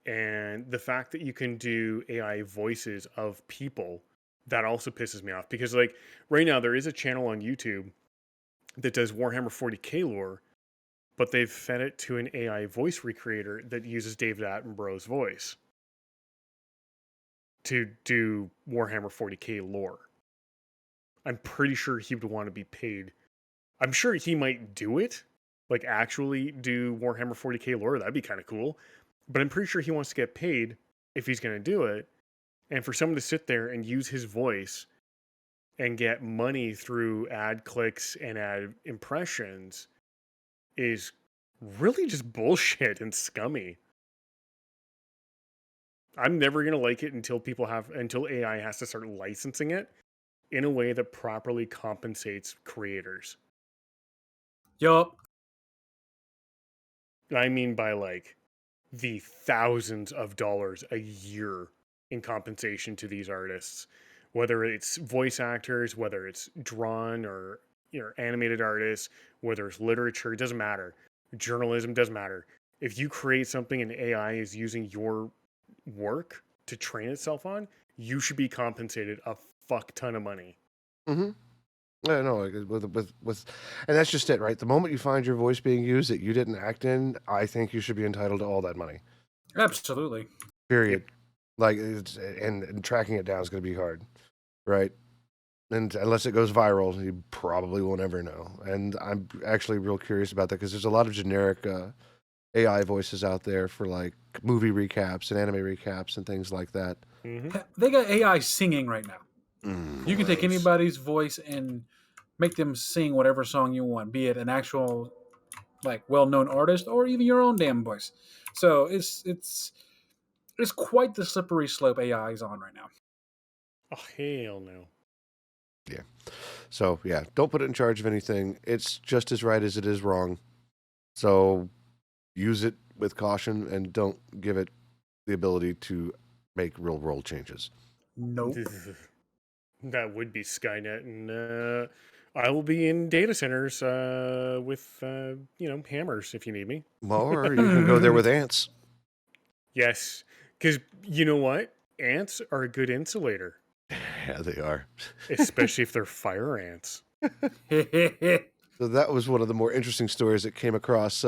And the fact that you can do AI voices of people, that also pisses me off, because like right now there is a channel on YouTube that does Warhammer 40k lore, but they've fed it to an AI voice recreator that uses David Attenborough's voice to do Warhammer 40k lore. I'm pretty sure he would want to be paid. I'm sure he might do it, like actually do Warhammer 40k lore. That'd be kind of cool. But I'm pretty sure he wants to get paid if he's going to do it. And for someone to sit there and use his voice and get money through ad clicks and ad impressions is really just bullshit and scummy. I'm never going to like it until AI has to start licensing it in a way that properly compensates creators. Yup. I mean by like the thousands of dollars a year in compensation to these artists, whether it's voice actors, whether it's drawn or animated artists, whether it's literature, it doesn't matter. Journalism doesn't matter. If you create something and AI is using your work to train itself on, you should be compensated a fuck ton of money. Mm-hmm. I know, like, and that's just it, right? The moment you find your voice being used that you didn't act in, I think you should be entitled to all that money. Absolutely. Period. Like, and tracking it down is going to be hard, right? And unless it goes viral, you probably won't ever know. And I'm actually real curious about that because there's a lot of generic AI voices out there for like movie recaps and anime recaps and things like that. Mm-hmm. They got AI singing right now. You can take Gross. anybody's voice and make them sing whatever song you want, be it an actual like well-known artist or even your own damn voice. So it's quite the slippery slope AI is on right now. Oh, hell no. Yeah. So, yeah, don't put it in charge of anything. It's just as right as it is wrong. So, use it with caution and don't give it the ability to make real world changes. Nope. That would be Skynet, and I will be in data centers with hammers if you need me. Or you can go there with ants. Yes, because you know what? Ants are a good insulator, Yeah, they are. especially if they're fire ants. So that was one of the more interesting stories that came across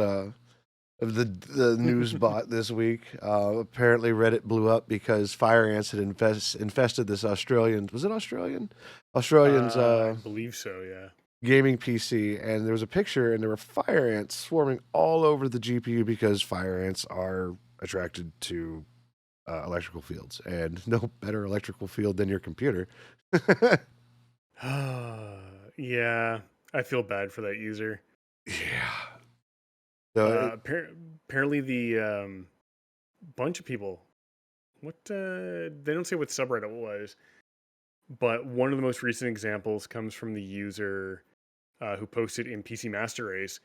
the news bot this week. Apparently, Reddit blew up because fire ants had infested this Australian. Was it Australian? Australian's I believe so. Yeah. gaming PC, and there was a picture, and there were fire ants swarming all over the GPU because fire ants are attracted to electrical fields, and no better electrical field than your computer. Yeah, I feel bad for that user. Yeah. So Apparently, the bunch of people. What they don't say what subreddit it was, but one of the most recent examples comes from the user who posted in PC Master Race.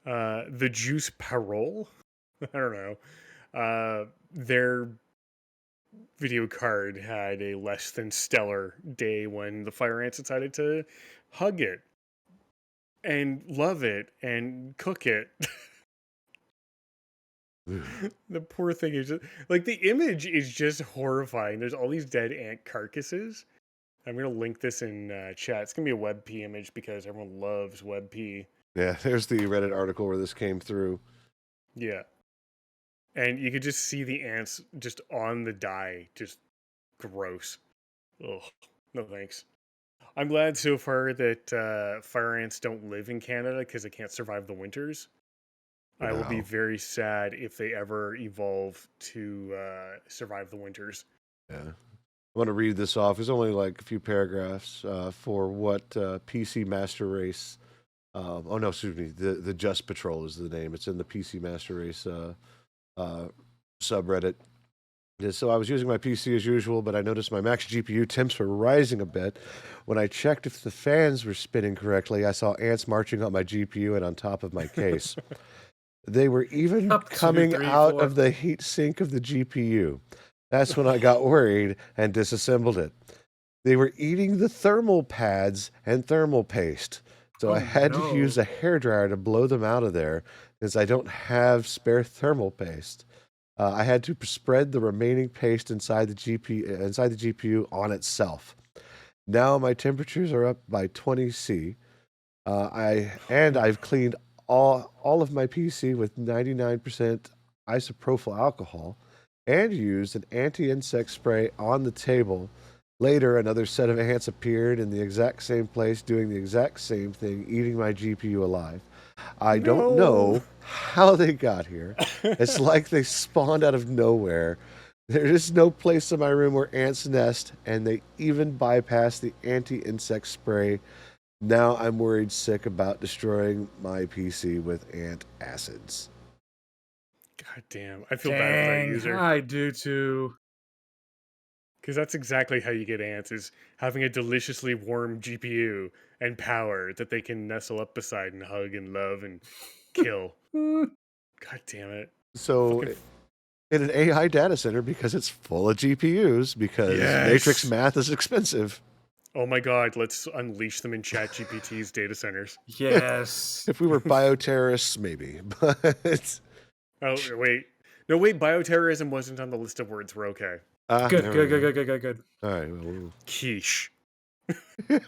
The Juice Parole. I don't know. Their video card had a less than stellar day when the fire ants decided to hug it and love it and cook it. The poor thing is just, like, the image is just horrifying. There's all these dead ant carcasses. I'm gonna link this in chat. It's gonna be a WebP image because everyone loves WebP. yeah, there's the Reddit article where this came through. Yeah, and you could just see the ants just on the dye, just gross. Ugh, no thanks. I'm glad so far that fire ants don't live in Canada because they can't survive the winters. I will be Wow. very sad if they ever evolve to survive the winters. Yeah. I want to read this off. There's only like a few paragraphs for what PC Master Race Oh no, excuse me. The Just Patrol is the name. It's in the PC Master Race subreddit. So I was using my PC as usual, but I noticed my max GPU temps were rising a bit. When I checked if the fans were spinning correctly, I saw ants marching on my GPU and on top of my case. They were even Up, 2, coming 3, out 4. of the heat sink of the GPU. That's when I got worried and disassembled it. They were eating the thermal pads and thermal paste. So I Oh, had to no. use a hairdryer to blow them out of there since I don't have spare thermal paste. I had to spread the remaining paste inside the GPU on itself. Now my temperatures are up by 20 C. I've cleaned all of my PC with 99% isopropyl alcohol and used an anti-insect spray on the table. Later, another set of ants appeared in the exact same place, doing the exact same thing, eating my GPU alive. I don't know how they got here. It's like they spawned out of nowhere. There is no place in my room where ants nest, and they even bypass the anti-insect spray. Now I'm worried sick about destroying my PC with ant acids. God damn. I feel bad for that Dang, user. I do too. Because that's exactly how you get ants, is having a deliciously warm GPU and power that they can nestle up beside and hug and love and kill. Mm. God damn it. So Fucking in an AI data center, because it's full of GPUs, because matrix Yes. math is expensive. Oh my god, let's unleash them in ChatGPT's data centers. Yes. If we were bioterrorists, maybe. But Oh, wait. No, wait, bioterrorism wasn't on the list of words. We're okay. Good, there we good, go. good, good, good, good, All right. Well, Quiche. good.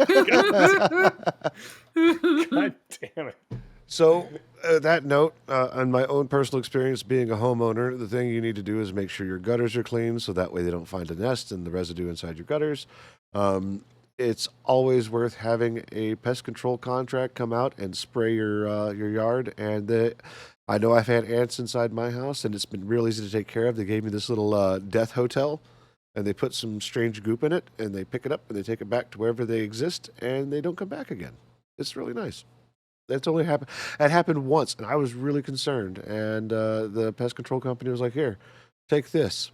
God damn it. so, that note, on my own personal experience being a homeowner, the thing you need to do is make sure your gutters are clean so that way they don't find a nest and the residue inside your gutters. It's always worth having a pest control contract come out and spray your yard. And I know I've had ants inside my house, and it's been real easy to take care of. They gave me this little death hotel, and they put some strange goop in it, and they pick it up and they take it back to wherever they exist, and they don't come back again. It's really nice. That's only happened. It happened once, and I was really concerned. And the pest control company was like, "Here, take this."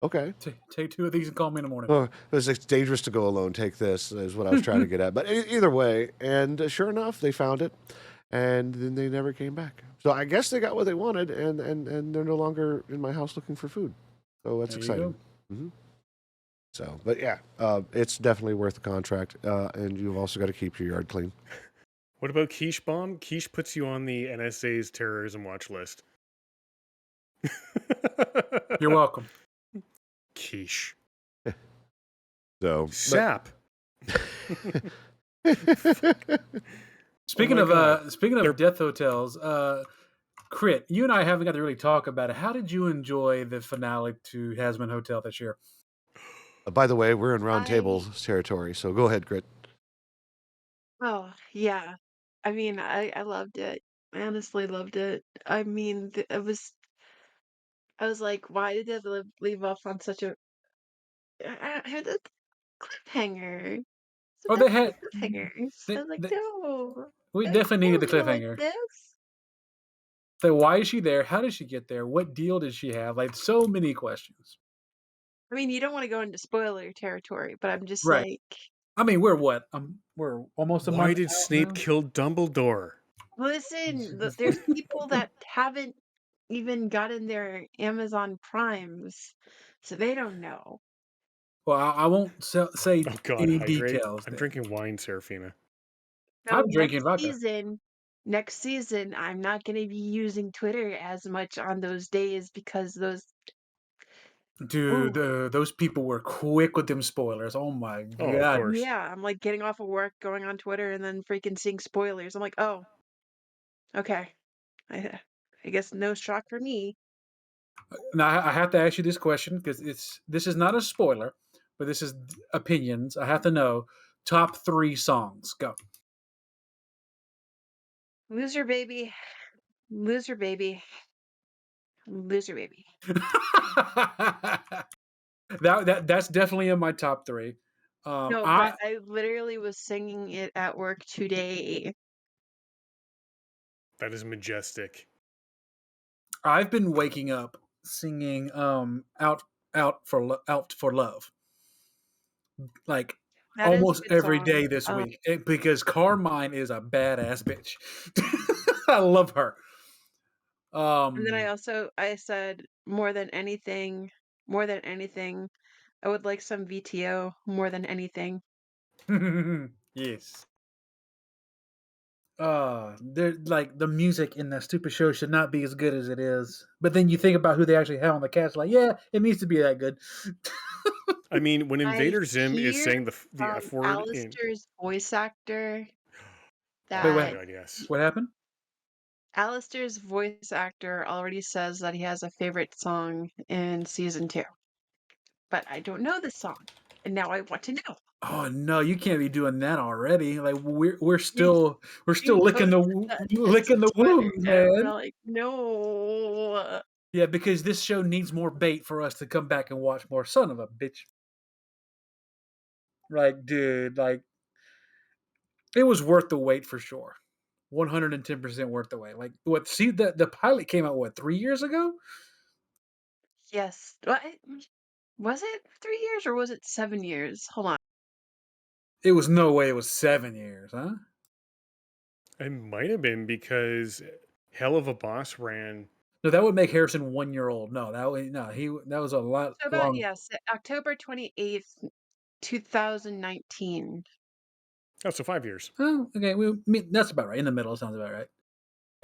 Okay. Take 2 of these and call me in the morning. Oh, it's dangerous to go alone. Take this is what I was trying to get at. But either way, and sure enough, they found it, and then they never came back. So I guess they got what they wanted, and they're no longer in my house looking for food. So that's There you exciting. Mm-hmm. So, but yeah, it's definitely worth the contract, and you've also got to keep your yard clean. What about Quiche Bomb? Quiche puts you on the NSA's terrorism watch list. You're welcome. Quiche. So, Sap. Speaking my of God. speaking They're- of death hotels, Crit, you and I haven't got to really talk about it. How did you enjoy the finale to Hasman Hotel this year? by the way, we're in round table territory, so go ahead, Grit. Oh, yeah. I mean, I loved it. I honestly loved it. I mean, I was like, why did they leave off on such a I had a cliffhanger? So Oh, that's they had. cliffhangers. I was like, They, no, we it definitely needed the wasn't like cliffhanger. this. So why is she there? How did she get there? What deal did she have? Like so many questions. I mean, you don't want to go into spoiler territory, but I'm just Right. like, I mean, we're what? We're almost a month. Why did out Snape now? kill Dumbledore? listen, there's people that haven't even gotten their Amazon Primes, so they don't know. Well, I won't say Oh God, any hydrate. details. I'm then. drinking wine, Serafina. So I'm drinking vodka. next season, I'm not going to be using Twitter as much on those days because those. Dude, Ooh, those people were quick with them spoilers. Oh my Oh, of god. course. yeah, I'm like getting off of work, going on Twitter, and then freaking seeing spoilers. I'm like, oh, okay. I, I guess no shock for me. Now I have to ask you this question because this is not a spoiler, but this is opinions. I have to know top 3 songs. Go. Loser baby, loser baby, loser baby. That's definitely in my top 3. No, I but I literally was singing it at work today. That is majestic. I've been waking up singing out for love like That is a almost good every song. day this week because Carmine is a badass bitch. I love her. And then I said more than anything, I would like some VTO more than anything. Yes. They're like the music in that stupid show should not be as good as it is. But then you think about who they actually have on the cast, like, yeah, it needs to be that good. I mean, when I Invader Zim is hear saying the from F word in. Alistair's voice actor Wait, Oh my that god, yes. what happened? Alistair's voice actor already says that he has a favorite song in season 2. But I don't know this song, and now I want to know. Oh no, you can't be doing that already. Like we're You still licking the posted that as a licking the Twitter, wounds, Jeff, and man. I'm like, no. Yeah, because this show needs more bait for us to come back and watch more. Son of a bitch. Like, dude, like it was worth the wait for sure. 110% worth the wait. Like what see the pilot came out what 3 years ago? Yes. What? Was it 3 years or was it 7 years? Hold on. It was no way it was 7 years, huh? It might have been because Hell of a Boss ran. No, that would make Harrison 1 year old. No, that was a lot So about, long. yes, October 28th, 2019. Oh, so 5 years. Oh, okay, that's about right. In the middle, sounds about right.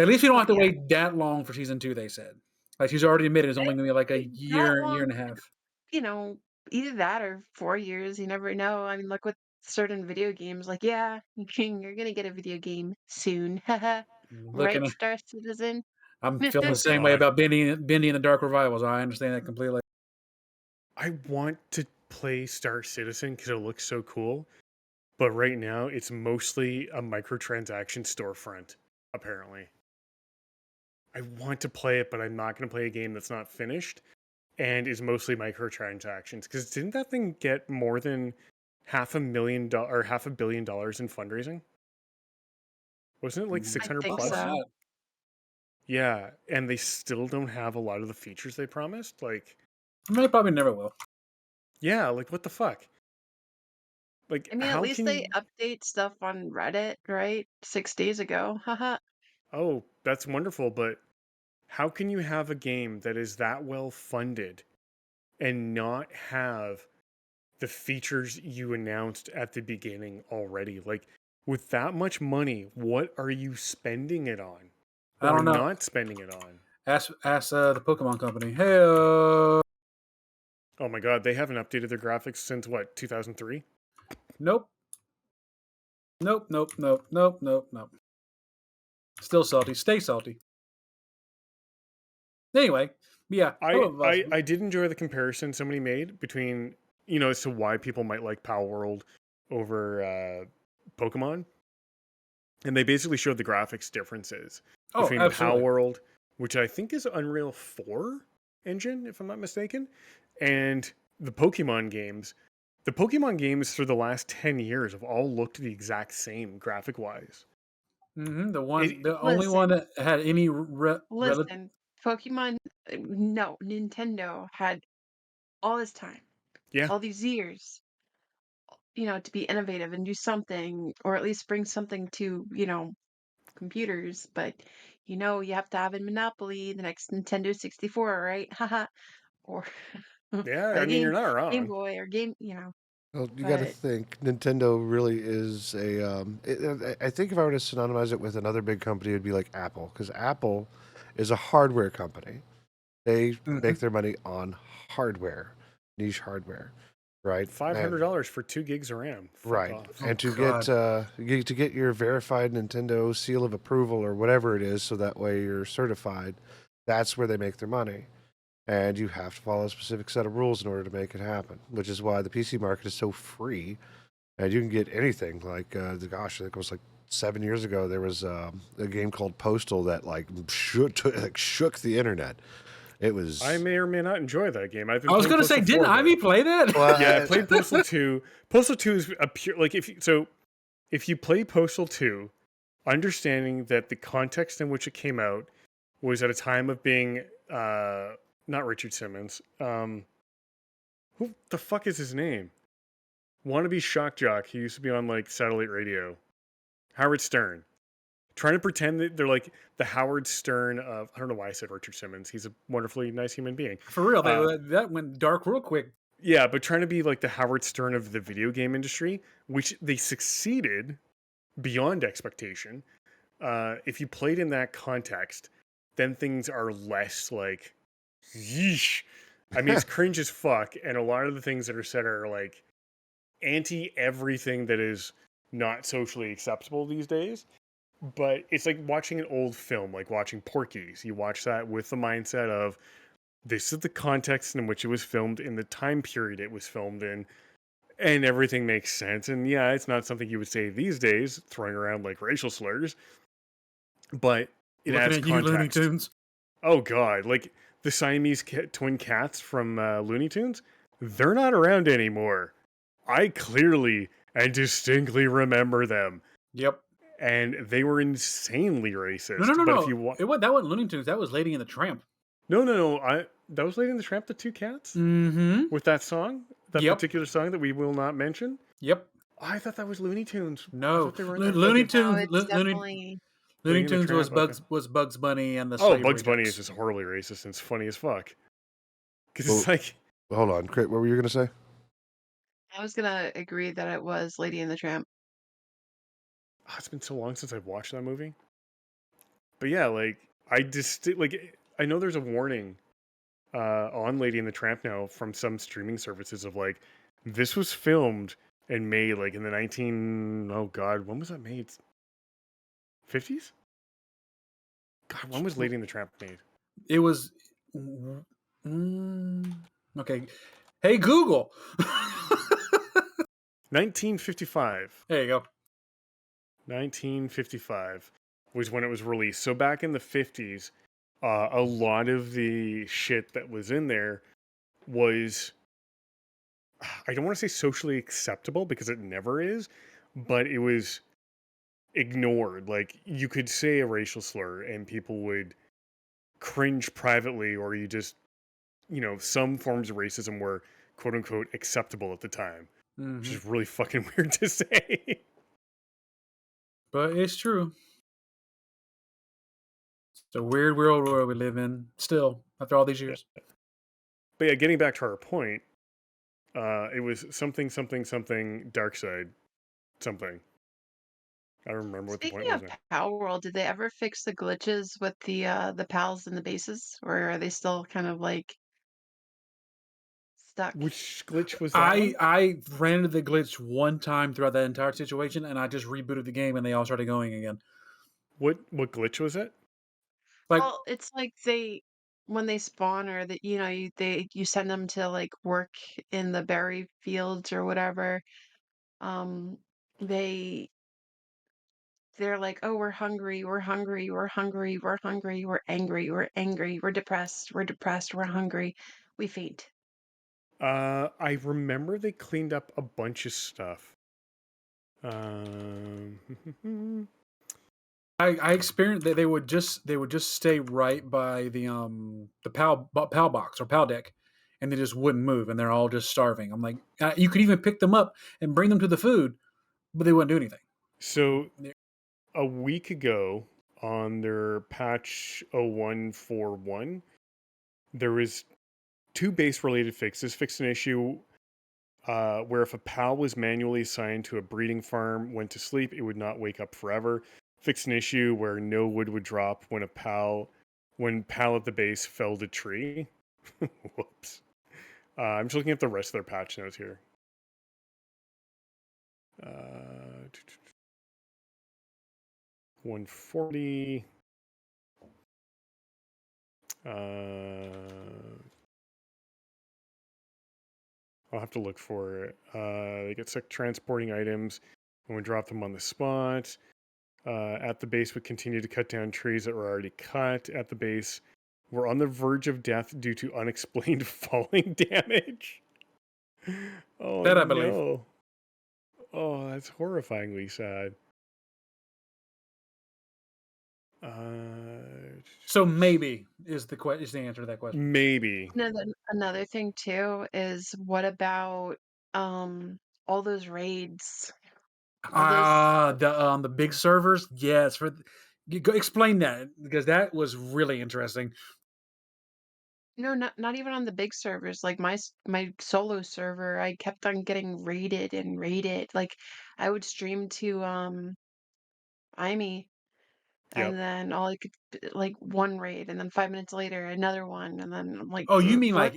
At least we don't So have to yeah, wait that long for season 2. They said, like she's already admitted it's only gonna be like a that year long, and a half. you know, either that or 4 years. You never know. I mean, look with certain video games, like, yeah, you're gonna get a video game soon. Looking, Right, Star Citizen? I'm feeling the Oh same way god. about Bendy and the Dark Revival. So I understand that completely. I want to play Star Citizen because it looks so cool, but right now it's mostly a microtransaction storefront, apparently. I want to play it, but I'm not going to play a game that's not finished and is mostly microtransactions. Because didn't that thing get more than $500,000 or $500 million in fundraising? Wasn't it like I 600 think Probably plus? so. not. Yeah, and they still don't have a lot of the features they promised. Like, I mean, they probably never will. yeah, like what the fuck? Like, I mean, at how least can they you? update stuff on Reddit, right? 6 days ago. Haha. Oh, that's wonderful, but how can you have a game that is that well funded and not have the features you announced at the beginning already? Like, with that much money, what are you spending it on I or don't know. not spending it on? Ask the Pokemon company. Hey, Oh my god, they haven't updated their graphics since what, 2003? nope, nope, nope, nope, nope, nope, nope. Still salty. Stay salty. Anyway, yeah. I did enjoy the comparison somebody made between, as to why people might like Palworld over Pokemon. And they basically showed the graphics differences between Absolutely. Palworld, which I think is Unreal 4 engine, if I'm not mistaken, and the Pokemon games. The Pokemon games for the last 10 years have all looked the exact same graphic wise. The only one Listen, that had any relative. listen. Pokemon, no, Nintendo had all this time, Yeah, all these years, to be innovative and do something, or at least bring something to, computers. But, you have to have a monopoly, the next Nintendo 64, right? Haha. Or, yeah. or I the mean, you're not Game wrong. Boy or Game, Well, you got to but think Nintendo really is a. I think if I were to synonymize it with another big company, it'd be like Apple, because Apple is a hardware company. They make their money on hardware, niche hardware, right? And $500 for 2 gigs of RAM. Fuck right, off. and to God. get your verified Nintendo seal of approval or whatever it is, so that way you're certified. That's where they make their money, and you have to follow a specific set of rules in order to make it happen. Which is why the PC market is so free, and you can get anything. Like, gosh, I think it was like 7 years ago. There was a game called Postal that shook the internet. It was. I may or may not enjoy that game. I've been I was playing going to say, Postal didn't 4, Ivy though. play that? Well, Yeah, I played Postal 2. Postal 2 is a pure, like, if you play Postal 2, understanding that the context in which it came out was at a time of being not Richard Simmons. Who the fuck is his name? Wannabe shock jock. He used to be on like satellite radio. Howard Stern. Trying to pretend that they're like the Howard Stern of, I don't know why I said Richard Simmons. He's a wonderfully nice human being. For real, that went dark real quick. Yeah, but trying to be like the Howard Stern of the video game industry, which they succeeded beyond expectation. If you played in that context, then things are less like, yeesh. I mean, it's cringe as fuck, and a lot of the things that are said are like anti everything that is not socially acceptable these days. But it's like watching an old film, like watching Porky's. You watch that with the mindset of, this is the context in which it was filmed, in the time period it was filmed in, and everything makes sense. And yeah, it's not something you would say these days, throwing around like racial slurs, but it Looking adds at you, Looney context. Tunes. Oh god, like the Siamese twin cats from Looney Tunes, they're not around anymore. I clearly and distinctly remember them, Yep. and they were insanely racist. No. But if you That wasn't Looney Tunes. That was Lady and the Tramp. no, that was Lady and the Tramp, the two cats, Mm-hmm. with that song, that Yep. particular song that we will not mention. Yep. Oh, I thought that was Looney Tunes. I No. thought they were in that Looney fucking- No, Tunes. it's Looney definitely. Looney Lady and the Tunes Tramp, was Bugs Bunny and the Oh, slavery Bugs Bunny jokes. is just horribly racist and it's funny as fuck. Because Well- it's like, Hold on, Crit, what were you going to say? I was gonna agree that it was Lady and the Tramp. it's been so long since I've watched that movie. But yeah, like I know there's a warning on Lady and the Tramp now from some streaming services of like, this was filmed and made like in the when was that made? 50s? God, when was Lady and the Tramp made? It was. Okay. Hey Google. 1955. There you go. 1955 was when it was released. So back in the 50s, a lot of the shit that was in there was, I don't want to say socially acceptable because it never is, but it was ignored. Like, you could say a racial slur and people would cringe privately, or you just, some forms of racism were quote unquote acceptable at the time, which Mhm. is really fucking weird to say. But it's true. It's a weird world where we live in still after all these years. But yeah, getting back to our point, it was something dark side something. I don't remember what the point Speaking was of now. Palworld, did they ever fix the glitches with the pals and the bases, or are they still kind of like stuck? Which glitch was that? one? I ran into the glitch one time throughout that entire situation, and I just rebooted the game, and they all started going again. What glitch was it? Like, Well, it's like when they spawn, or that you send them to like work in the berry fields or whatever. They they're like, oh, we're hungry, we're hungry, we're hungry, we're hungry, we're angry, we're angry, we're depressed, we're hungry, we faint. I remember they cleaned up a bunch of stuff. I experienced that they would just stay right by the pal box or pal deck, and they just wouldn't move, and they're all just starving. I'm like, you could even pick them up and bring them to the food, but they wouldn't do anything. So a week ago on their patch 0141, there was 2 base related fixes. Fixed an issue where if a pal was manually assigned to a breeding farm, went to sleep, it would not wake up forever. Fixed an issue where no wood would drop when pal at the base felled a tree. Whoops. I'm just looking at the rest of their patch notes here. 140. I'll have to look for it. They get sick transporting items and would drop them on the spot. At the base, would continue to cut down trees that were already cut at the base. We're on the verge of death due to unexplained falling damage. Oh, That I believe. no. Oh, that's horrifyingly sad. So maybe is the answer to that question. Maybe. Another thing too is what about all those raids? All those The big servers, yes. Explain that, because that was really interesting. No, not even on the big servers. Like my solo server, I kept on getting raided and raided. Like I would stream to IMEI, Yep. and then all I could like one raid, and then 5 minutes later another one, and then I'm like, Oh, you mean what?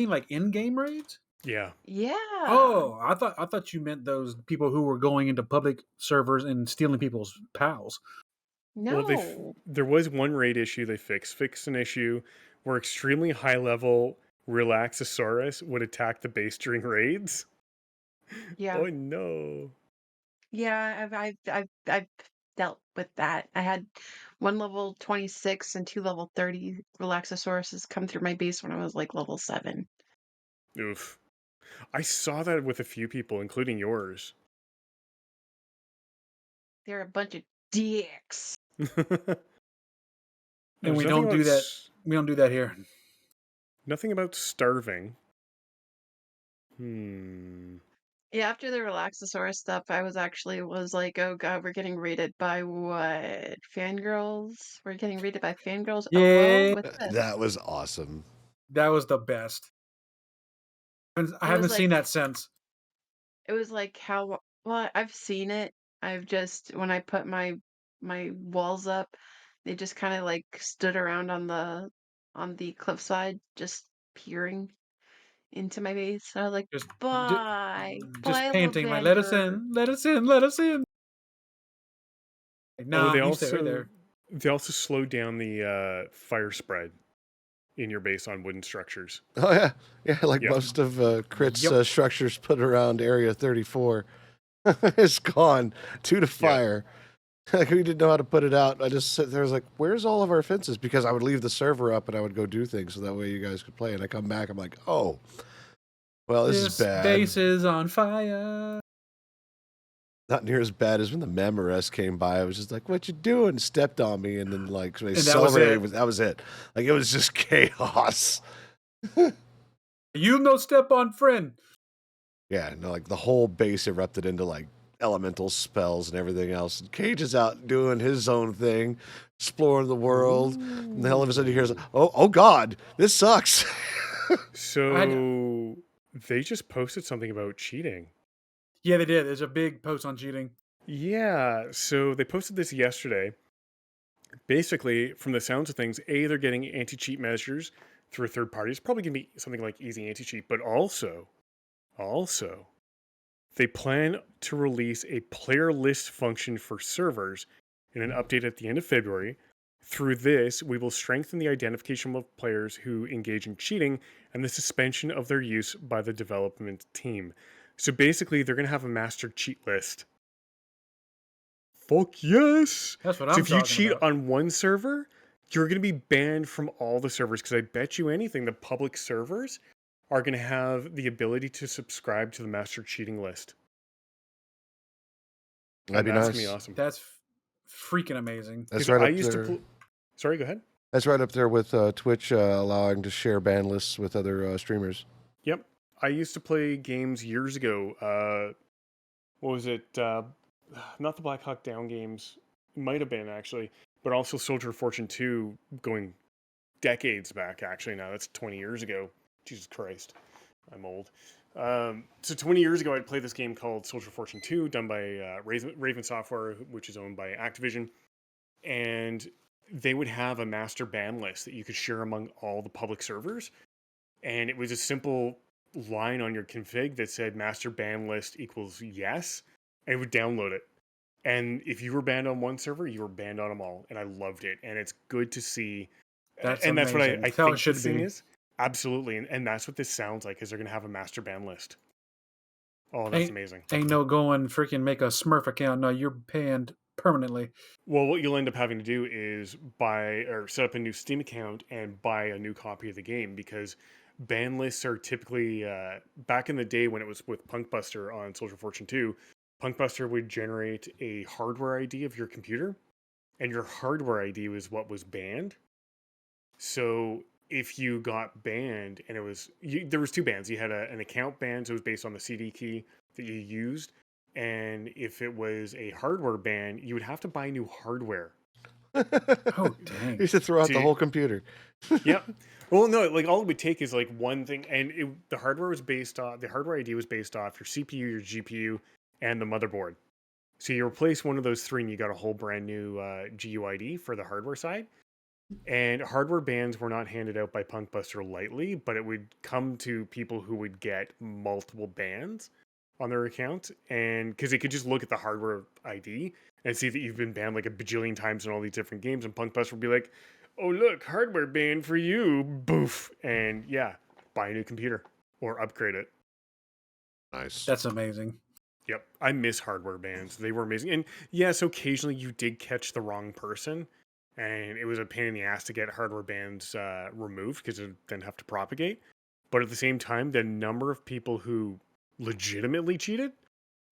like in-game raids? Yeah. Yeah. Oh, I thought you meant those people who were going into public servers and stealing people's pals. Well, No. there was one raid issue they fixed an issue where extremely high level Relaxosaurus would attack the base during raids. Yeah. Oh no. Yeah, I've dealt with that. I had one level 26 and two level 30 Relaxosauruses come through my base when I was like level 7. Oof. I saw that with a few people, including yours. They're a bunch of dicks. And There's nothing about we don't do that here. nothing about starving. Hmm. Yeah, after the Relaxosaurus stuff, I was like, oh god, we're getting raided by what? Fangirls? We're getting raided by fangirls? Oh well, Yeah, what's this? That was awesome. that was the best. I It haven't was seen like that since. it was like how well I've seen it. I've just when I put my walls up, they just kind of like stood around on the cliffside, just peering into my base. I was like, Just bye, just bye, panting like, let us Levander. in, let us in, let us in. Like, Oh, no, you stay right there. they also slowed down the fire spread in your base on wooden structures. Oh yeah, yeah. Like Yep. most of Crit's Yep. structures put around Area 34, it's gone due to fire. Like we didn't know how to put it out. I just sat there, I was like, "Where's all of our fences?" Because I would leave the server up and I would go do things so that way you guys could play. And I come back, I'm like, "Oh, well, this is bad. Base is on fire. Not near as bad as when the Memorest came by. I was just like, "What you doing?" Stepped on me, and then like they And that was celebrated. it. That was it. Like it was just chaos. You no step on friend. Yeah, no, like the whole base erupted into like elemental spells and everything else. And Cage is out doing his own thing, exploring the world. And then all of a sudden he hears, oh God, this sucks. So they just posted something about cheating. Yeah, they did. There's a big post on cheating. Yeah, so they posted this yesterday. Basically, from the sounds of things, they're getting anti-cheat measures through a third party. It's probably going to be something like easy anti-cheat, but also, they plan to release a player list function for servers in an update at the end of February. Through this, we will strengthen the identification of players who engage in cheating and the suspension of their use by the development team. So basically, they're going to have a master cheat list. Fuck yes! That's what So I'm if you talking cheat about. on one server, you're going to be banned from all the servers, because I bet you anything, the public servers are going to have the ability to subscribe to the master cheating list. That'd be That's nice. going to be awesome. That's freaking amazing. That's 'Cause right I up used there. to Sorry, go ahead. That's right up there with Twitch allowing to share ban lists with other streamers. Yep. I used to play games years ago. What was it? Not the Black Hawk Down games. It might have been, actually. But also Soldier of Fortune 2, going decades back, actually. Now that's 20 years ago. Jesus Christ. I'm old. So 20 years ago, I'd played this game called Soldier of Fortune 2, done by Raven Software, which is owned by Activision. And they would have a master ban list that you could share among all the public servers. And it was a simple line on your config that said master ban list equals yes, and it would download it. And if you were banned on one server, you were banned on them all. And I loved it. And it's good to see. That's and that's what amazing. I That's how it think should this thing be. is. Absolutely. And that's what this sounds like, is they're going to have a master ban list. Oh, that's amazing. Ain't no going freaking make a Smurf account. No, you're banned permanently. Well, what you'll end up having to do is buy or set up a new Steam account and buy a new copy of the game, because ban lists are typically, back in the day when it was with Punkbuster on Soldier of Fortune 2, Punkbuster would generate a hardware ID of your computer, and your hardware ID was what was banned. So if you got banned and there was two bans. You had an account ban, so it was based on the CD key that you used, and if it was a hardware ban, you would have to buy new hardware. Oh, dang. You should throw out the See- whole computer. Yep. Well, no, like all it would take is like one thing, and the hardware ID was based off your CPU, your GPU, and the motherboard. So you replace one of those three, and you got a whole brand new GUID for the hardware side. And hardware bans were not handed out by Punkbuster lightly, but it would come to people who would get multiple bans on their account, and because they could just look at the hardware ID and see that you've been banned like a bajillion times in all these different games, and Punkbuster would be like, "Oh look, hardware ban for you, boof," and yeah, buy a new computer or upgrade it. Nice. That's amazing. Yep, I miss hardware bans. They were amazing, and yes, occasionally you did catch the wrong person, and it was a pain in the ass to get hardware bans removed because it didn't have to propagate. But at the same time, the number of people who legitimately cheated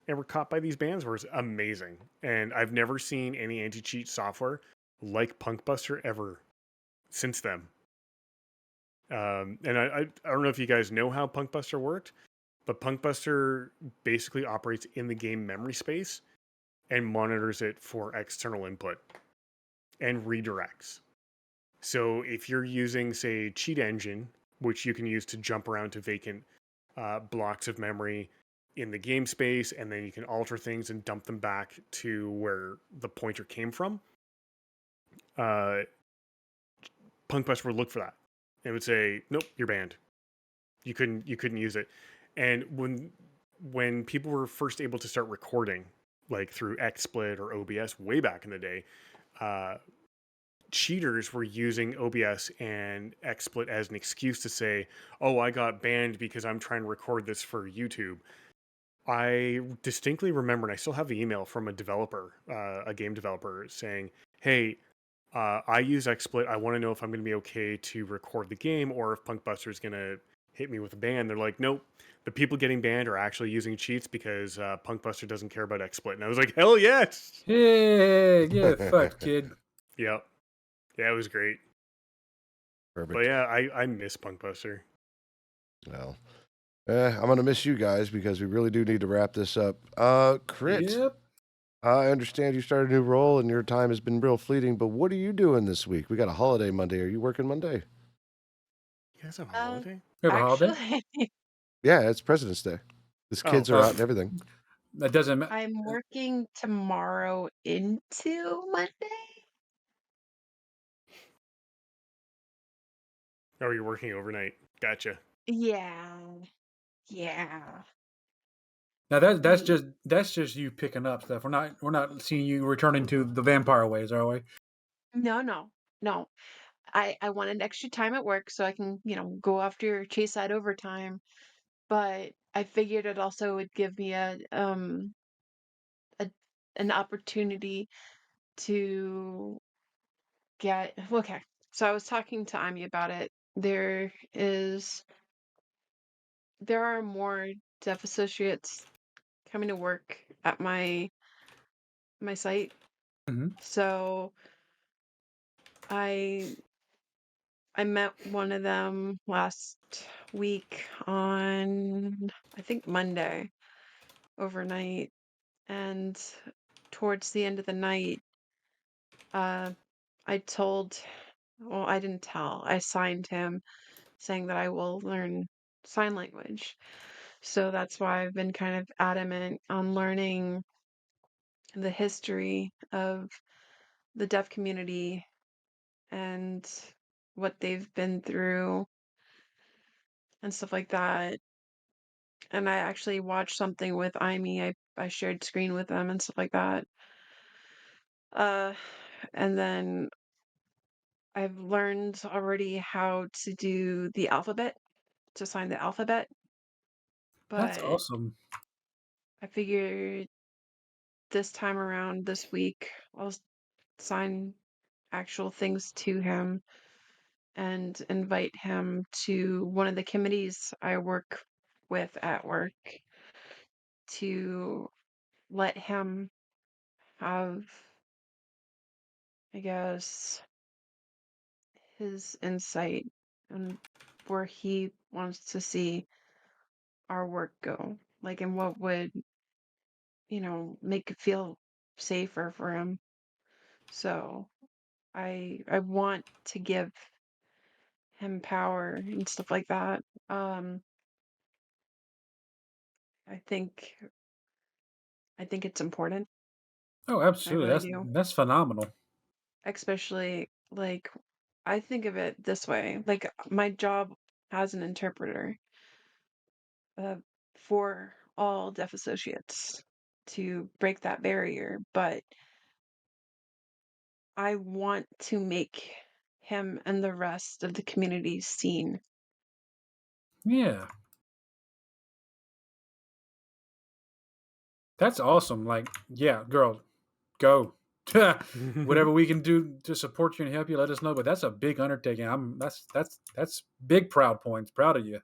and were caught by these bans was amazing. And I've never seen any anti-cheat software like Punkbuster ever since then. And I don't know if you guys know how Punkbuster worked, but Punkbuster basically operates in the game memory space and monitors it for external input and redirects. So if you're using, say, Cheat Engine, which you can use to jump around to vacant blocks of memory in the game space, and then you can alter things and dump them back to where the pointer came from, Punkbuster would look for that. It would say, "Nope, you're banned. You couldn't use it." And when people were first able to start recording, like through XSplit or OBS way back in the day, cheaters were using OBS and XSplit as an excuse to say, "Oh, I got banned because I'm trying to record this for YouTube." I distinctly remember, and I still have the email from a developer, a game developer, saying, "Hey, I use XSplit. I want to know if I'm going to be okay to record the game, or if Punkbuster is going to hit me with a ban." They're like, "Nope, the people getting banned are actually using cheats because Punkbuster doesn't care about XSplit." And I was like, "Hell yes!" Hey, get fucked, kid. Yep. Yeah, it was great. Perfect. But yeah, I miss Punkbuster. Well, I'm going to miss you guys because we really do need to wrap this up. Crit, Yep. I understand you started a new role and your time has been real fleeting, but what are you doing this week? We got a holiday Monday. Are you working Monday? You guys have a holiday? You have a holiday? Actually, Yeah, it's President's Day. His Oh, kids are oh. out and everything. That doesn't matter. I'm working tomorrow into Monday. Oh, you're working overnight. Gotcha. Yeah. Yeah. Now that's just you picking up stuff. We're not seeing you returning to the vampire ways, are we? No, no, no. I wanted extra time at work so I can, go after chase that overtime. But I figured it also would give me a an opportunity to get okay. So I was talking to Amy about it. There are more deaf associates coming to work at my site. Mhm. So I I met one of them last week on I think Monday overnight, and towards the end of the night, uh I didn't tell. I signed him saying that I will learn sign language. So that's why I've been kind of adamant on learning the history of the deaf community and what they've been through and stuff like that. And I actually watched something with IMEI. I shared screen with them and stuff like that. Uh, and then I've learned already how to do the alphabet, to sign the alphabet. That's But awesome. I figured this time around, this week, I'll sign actual things to him and invite him to one of the committees I work with at work to let him have I guess, his insight and where he wants to see our work go. Like, and what would, make it feel safer for him. So I want to give him power and stuff like that. Um, I think I think it's important. Oh, I absolutely. really That's do. that's phenomenal. Especially like I think of it this way. Like my job as an interpreter uh, for all deaf associates to break that barrier, but I want to make him and the rest of the community seen. Yeah, that's awesome. Like, yeah, girl, go. Whatever we can do to support you and help you, let us know. But that's a big undertaking. That's big proud points. Proud of you.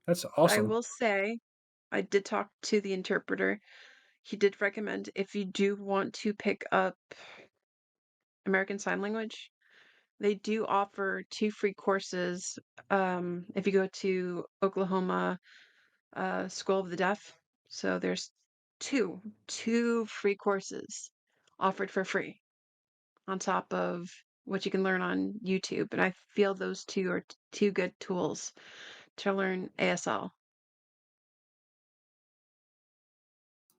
That's But I awesome. will say, I did talk to the interpreter. He did recommend if you do want to pick up American Sign Language, they do offer 2 free courses if you go to Oklahoma School of the Deaf. So there's two free courses offered for free on top of what you can learn on YouTube. And I feel those two are two good tools to learn ASL.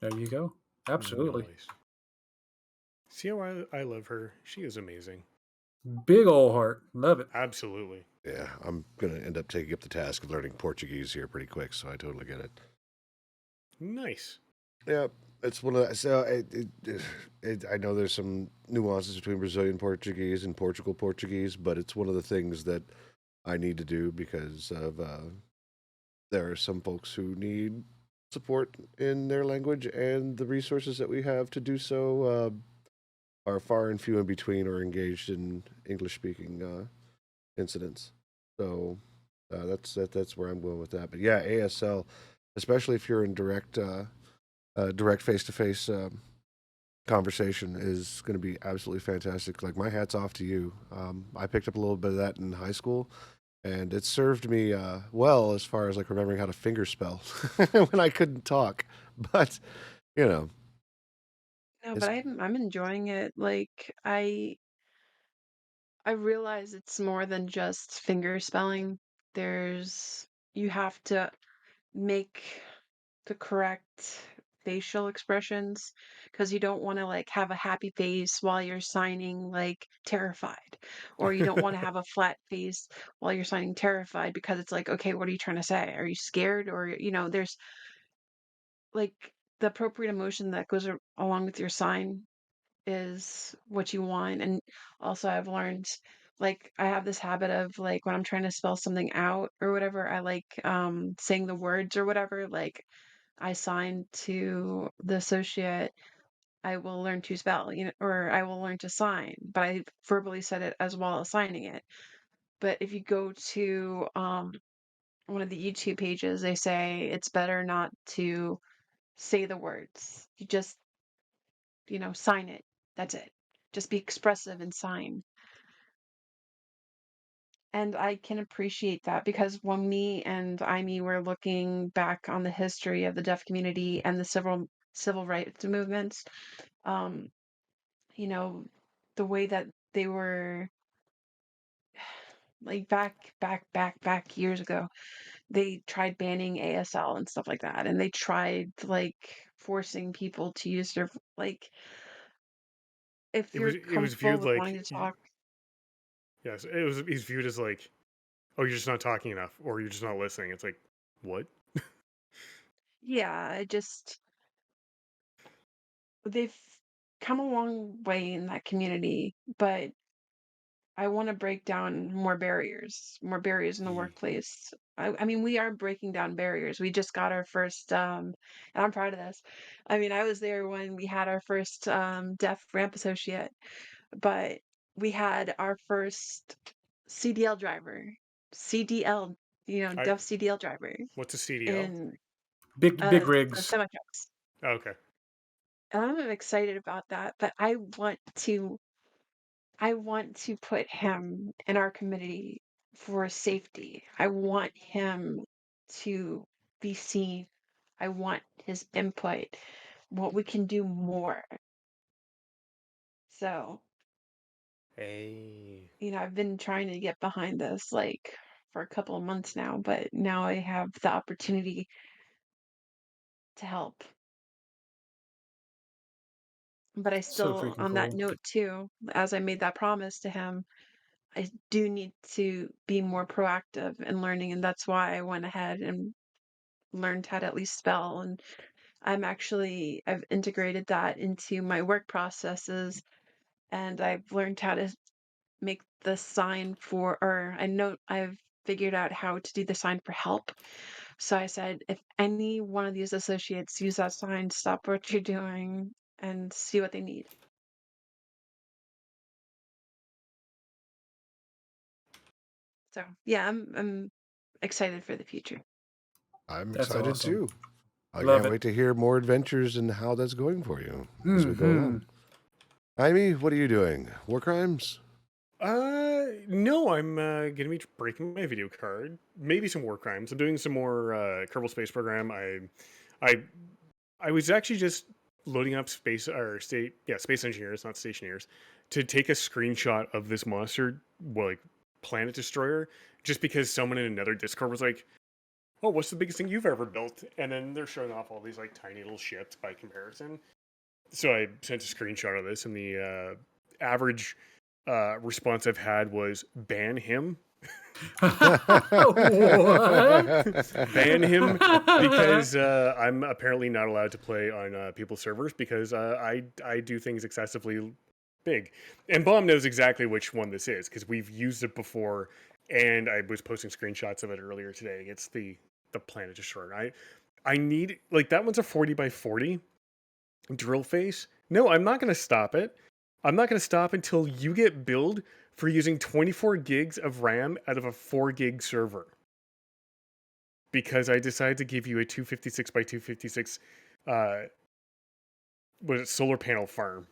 There you go. Absolutely. Nice. See how I love her? She is amazing. Big old heart. Love it. Absolutely. Yeah, I'm gonna end up taking up the task of learning Portuguese here pretty quick, so I totally get it. Nice. Yeah, it's one of the, so I know there's some nuances between Brazilian Portuguese and Portugal Portuguese, but it's one of the things that I need to do because of there are some folks who need support in their language, and the resources that we have to do so are far and few in between or engaged in English speaking incidents. So that's where I'm going with that. But yeah, ASL, especially if you're in direct face to face conversation, is going to be absolutely fantastic. Like my hat's off to you. I picked up a little bit of that in high school, and it served me well as far as like remembering how to finger spell when I couldn't talk. But you know, No, it's but I'm enjoying it. Like I realize it's more than just finger spelling. There's you have to make the correct facial expressions because you don't want to like have a happy face while you're signing like terrified, or you don't want to have a flat face while you're signing terrified because it's like, okay, what are you trying to say? Are you scared? Or there's like the appropriate emotion that goes along with your sign is what you want. And also I've learned, like, I have this habit of like when I'm trying to spell something out or whatever, I like saying the words or whatever. Like I sign to the associate, I will learn to spell, or I will learn to sign, but I verbally said it as well as signing it. But if you go to one of the YouTube pages, they say it's better not to say the words. You just, sign it. That's it. Just be expressive and sign. And I can appreciate that because when me and IME were looking back on the history of the deaf community and the civil rights movements, um, you know, the way that they were like back years ago, they tried banning ASL and stuff like that, and they tried like forcing people to use their like if you're It was comfortable viewed with wanting like to talk. yes, he's viewed as like, oh, you're just not talking enough, or you're just not listening. It's like, what? Yeah, they've come a long way in that community, but I want to break down more barriers in the Ye- workplace. I mean, we are breaking down barriers. We just got our first, and I'm proud of this. I mean, I was there when we had our first deaf ramp associate, but we had our first CDL driver, CDL, I deaf CDL driver what's a CDL? in Big the rigs. semi trucks. Oh, okay. And I'm excited about that, but I want to I want to put him in our committee for safety. I want him to be seen. I want his input, what we can do more. So, Hey. I've been trying to get behind this like for a couple of months now, but now I have the opportunity to help. But I So still, freaking on that cool. note too, as I made that promise to him, I do need to be more proactive in learning, and that's why I went ahead and learned how to at least spell. And I've integrated that into my work processes, and I've learned how to make the sign for, or I've figured out how to do the sign for help. So I said, if any one of these associates use that sign, stop what you're doing and see what they need. So yeah, I'm excited for the future. I'm That's excited awesome. too. I Love can't it. wait to hear more adventures and how that's going for you as we go Mm-hmm. along. Amy, what are you doing? War crimes? No, I'm gonna be breaking my video card. Maybe some war crimes. I'm doing some more Kerbal Space Program. I, I was actually just loading up space space engineers, not stationers, to take a screenshot of this monster, well, like planet destroyer, just because someone in another Discord was like, "Oh, what's the biggest thing you've ever built?" And then they're showing off all these like tiny little ships by comparison. So I sent a screenshot of this, and the average response I've had was ban him. Ban him because I'm apparently not allowed to play on people's servers because I do things excessively big. And Bomb knows exactly which one this is because we've used it before, and I was posting screenshots of it earlier today. It's the Planet Destroyer. I need like that one's a 40 by 40 drill face. No, I'm not going to stop it. I'm not going to stop until you get billed for using 24 gigs of RAM out of a 4 gig server. Because I decided to give you a 256 by 256 solar panel farm.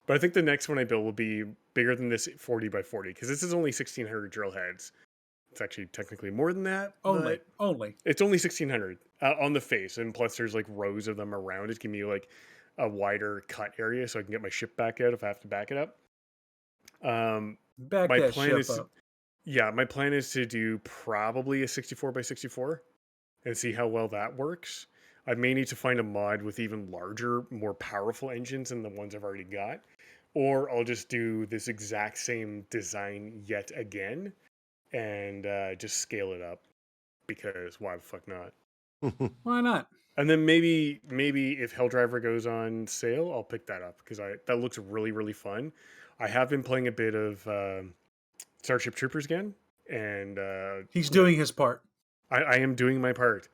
But I think the next one I build will be bigger than this 40 by 40 because this is only 1600 drill heads. It's actually technically more than that, only. but it's only 1600 on the face, and plus there's like rows of them around it, give me like a wider cut area so I can get my ship back out if I have to back it up. Back My that plan ship is, up. yeah, my plan is to do probably a 64 by 64 and see how well that works. I may need to find a mod with even larger, more powerful engines than the ones I've already got, or I'll just do this exact same design yet again and just scale it up because why the fuck not? Why not? And then maybe if Helldriver goes on sale, I'll pick that up because that looks really really fun. I have been playing a bit of Starship Troopers again, and He's doing his part. I am doing my part.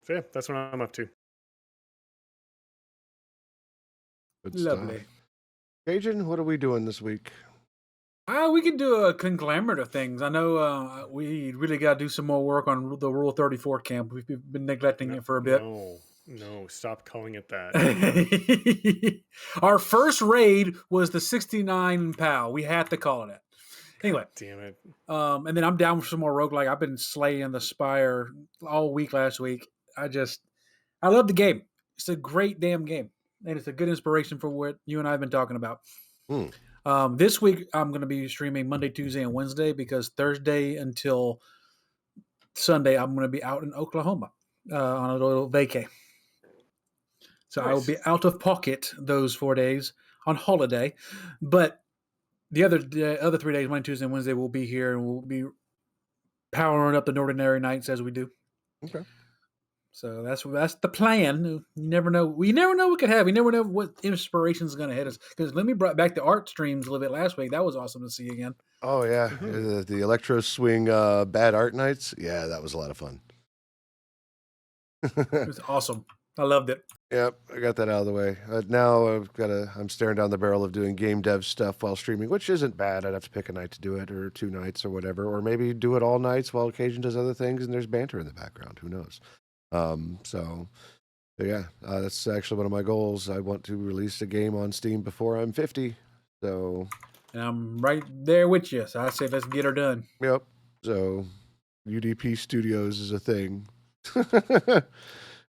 So yeah, that's what I'm up to. Good Lovely. stuff. Cajun, what are we doing this week? We can do a conglomerate of things. I know we really got to do some more work on the Rule 34 camp. We've been neglecting it for a bit. No, stop calling it that. Our first raid was the 69 POW. We had to call it that. Anyway, damn it. And then I'm down for some more roguelike. I've been slaying the Spire all week last week. I love the game. It's a great damn game. And it's a good inspiration for what you and I have been talking about. This week, I'm going to be streaming Monday, Tuesday, and Wednesday because Thursday until Sunday, I'm going to be out in Oklahoma on a little vacay. So Nice. I will be out of pocket those 4 days on holiday. But the other 3 days, Monday, Tuesday, and Wednesday, we'll be here and we'll be powering up the Ordinary Nights as we do. Okay. So that's the plan. You never know. We never know what could happen. We never know what inspiration is going to hit us. Because let me bring back the art streams a little bit last week. That was awesome to see again. Oh yeah, the electro swing bad art nights. Yeah, that was a lot of fun. It was awesome. I loved it. Yep, I got that out of the way. Now I'm staring down the barrel of doing game dev stuff while streaming, which isn't bad. I'd have to pick a night to do it, or 2 nights, or whatever, or maybe do it all nights while occasion does other things and there's banter in the background. Who knows? So So yeah, that's actually one of my goals. I want to release a game on Steam before I'm 50. So, And I'm right there with you. So I say let's get her done. yep. So, UDP Studios is a thing.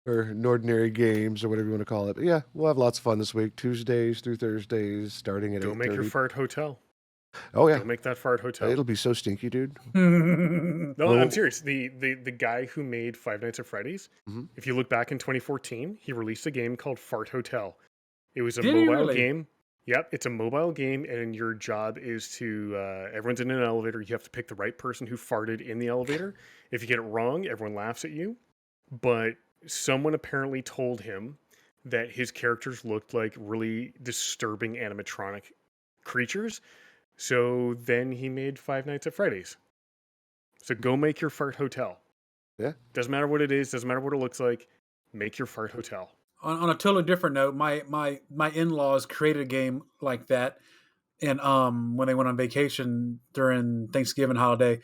Or Ordinary Games, or whatever you want to call it. But yeah, we'll have lots of fun this week. Tuesdays through Thursdays, starting at 8:30. Go make your fart hotel. Oh, yeah. Go make that fart hotel. It'll be so stinky, dude. No, Oh. I'm serious. The guy who made Five Nights at Freddy's, Mhm. if you look back in 2014, he released a game called Fart Hotel. It was a Did he mobile really? game. Yep, it's a mobile game, and your job is to everyone's in an elevator. You have to pick the right person who farted in the elevator. If you get it wrong, everyone laughs at you. But someone apparently told him that his characters looked like really disturbing animatronic creatures. So then he made Five Nights at Freddy's. So go make your fart hotel. Yeah. Doesn't matter what it is, doesn't matter what it looks like. Make your fart hotel. On a totally different note, my in-laws created a game like that, and when they went on vacation during Thanksgiving holiday,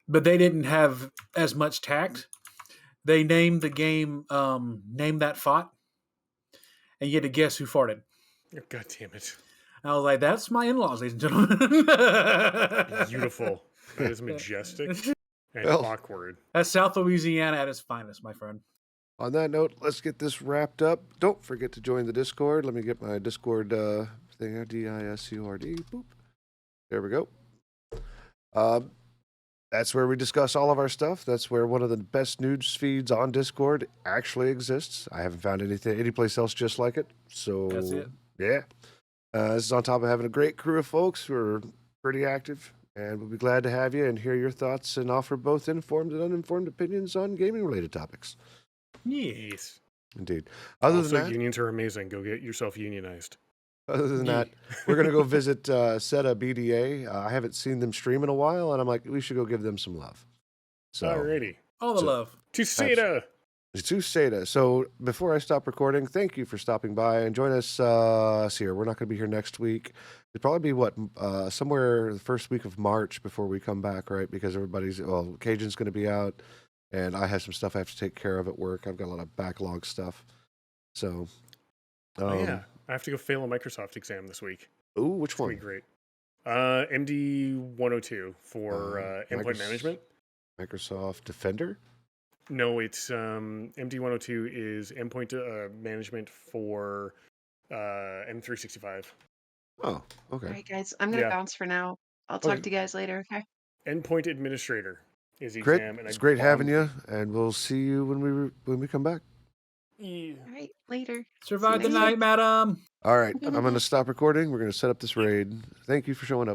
but they didn't have as much tact. They named the game Name That Fought, and you had to guess who farted. Oh, God damn it. I was like, that's my in-laws, ladies and gentlemen. Beautiful. That is majestic and Well. awkward. That's South Louisiana at its finest, my friend. On that note, let's get this wrapped up. Don't forget to join the Discord. Let me get my Discord thing here. Discord. Boop. There we go. That's where we discuss all of our stuff. That's where one of the best news feeds on Discord actually exists. I haven't found any place else just like it. So That's it. Yeah. This is on top of having a great crew of folks who are pretty active, and we'll be glad to have you and hear your thoughts and offer both informed and uninformed opinions on gaming-related topics. Yes. Indeed. Other Also, than that, unions are amazing. Go get yourself unionized. Other than that, we're going to go visit SETA BDA. I haven't seen them stream in a while, and I'm like, we should go give them some love. So, Alrighty. All the So- love. To Seda. to SETA. So, before I stop recording, thank you for stopping by and join us here. We're not going to be here next week. It'll probably be, somewhere the first week of March before we come back, right? Because Cajun's going to be out, and I have some stuff I have to take care of at work. I've got a lot of backlog stuff. So, Oh, yeah. I have to go fail a Microsoft exam this week. Ooh, which It's going to one? be great. MD 102 for endpoint management. Microsoft Defender? No, it's MD 102 is endpoint management for M365. Oh, okay. All right, guys, I'm gonna Yeah. bounce for now. I'll Okay. talk to you guys later. Okay. Endpoint administrator is the Great. exam. And It's I great having bombed- you, and we'll see you when we come back. Yeah. All right, later. Survive the next night, week. madam. All right, I'm going to stop recording. We're going to set up this raid. Thank you for showing up.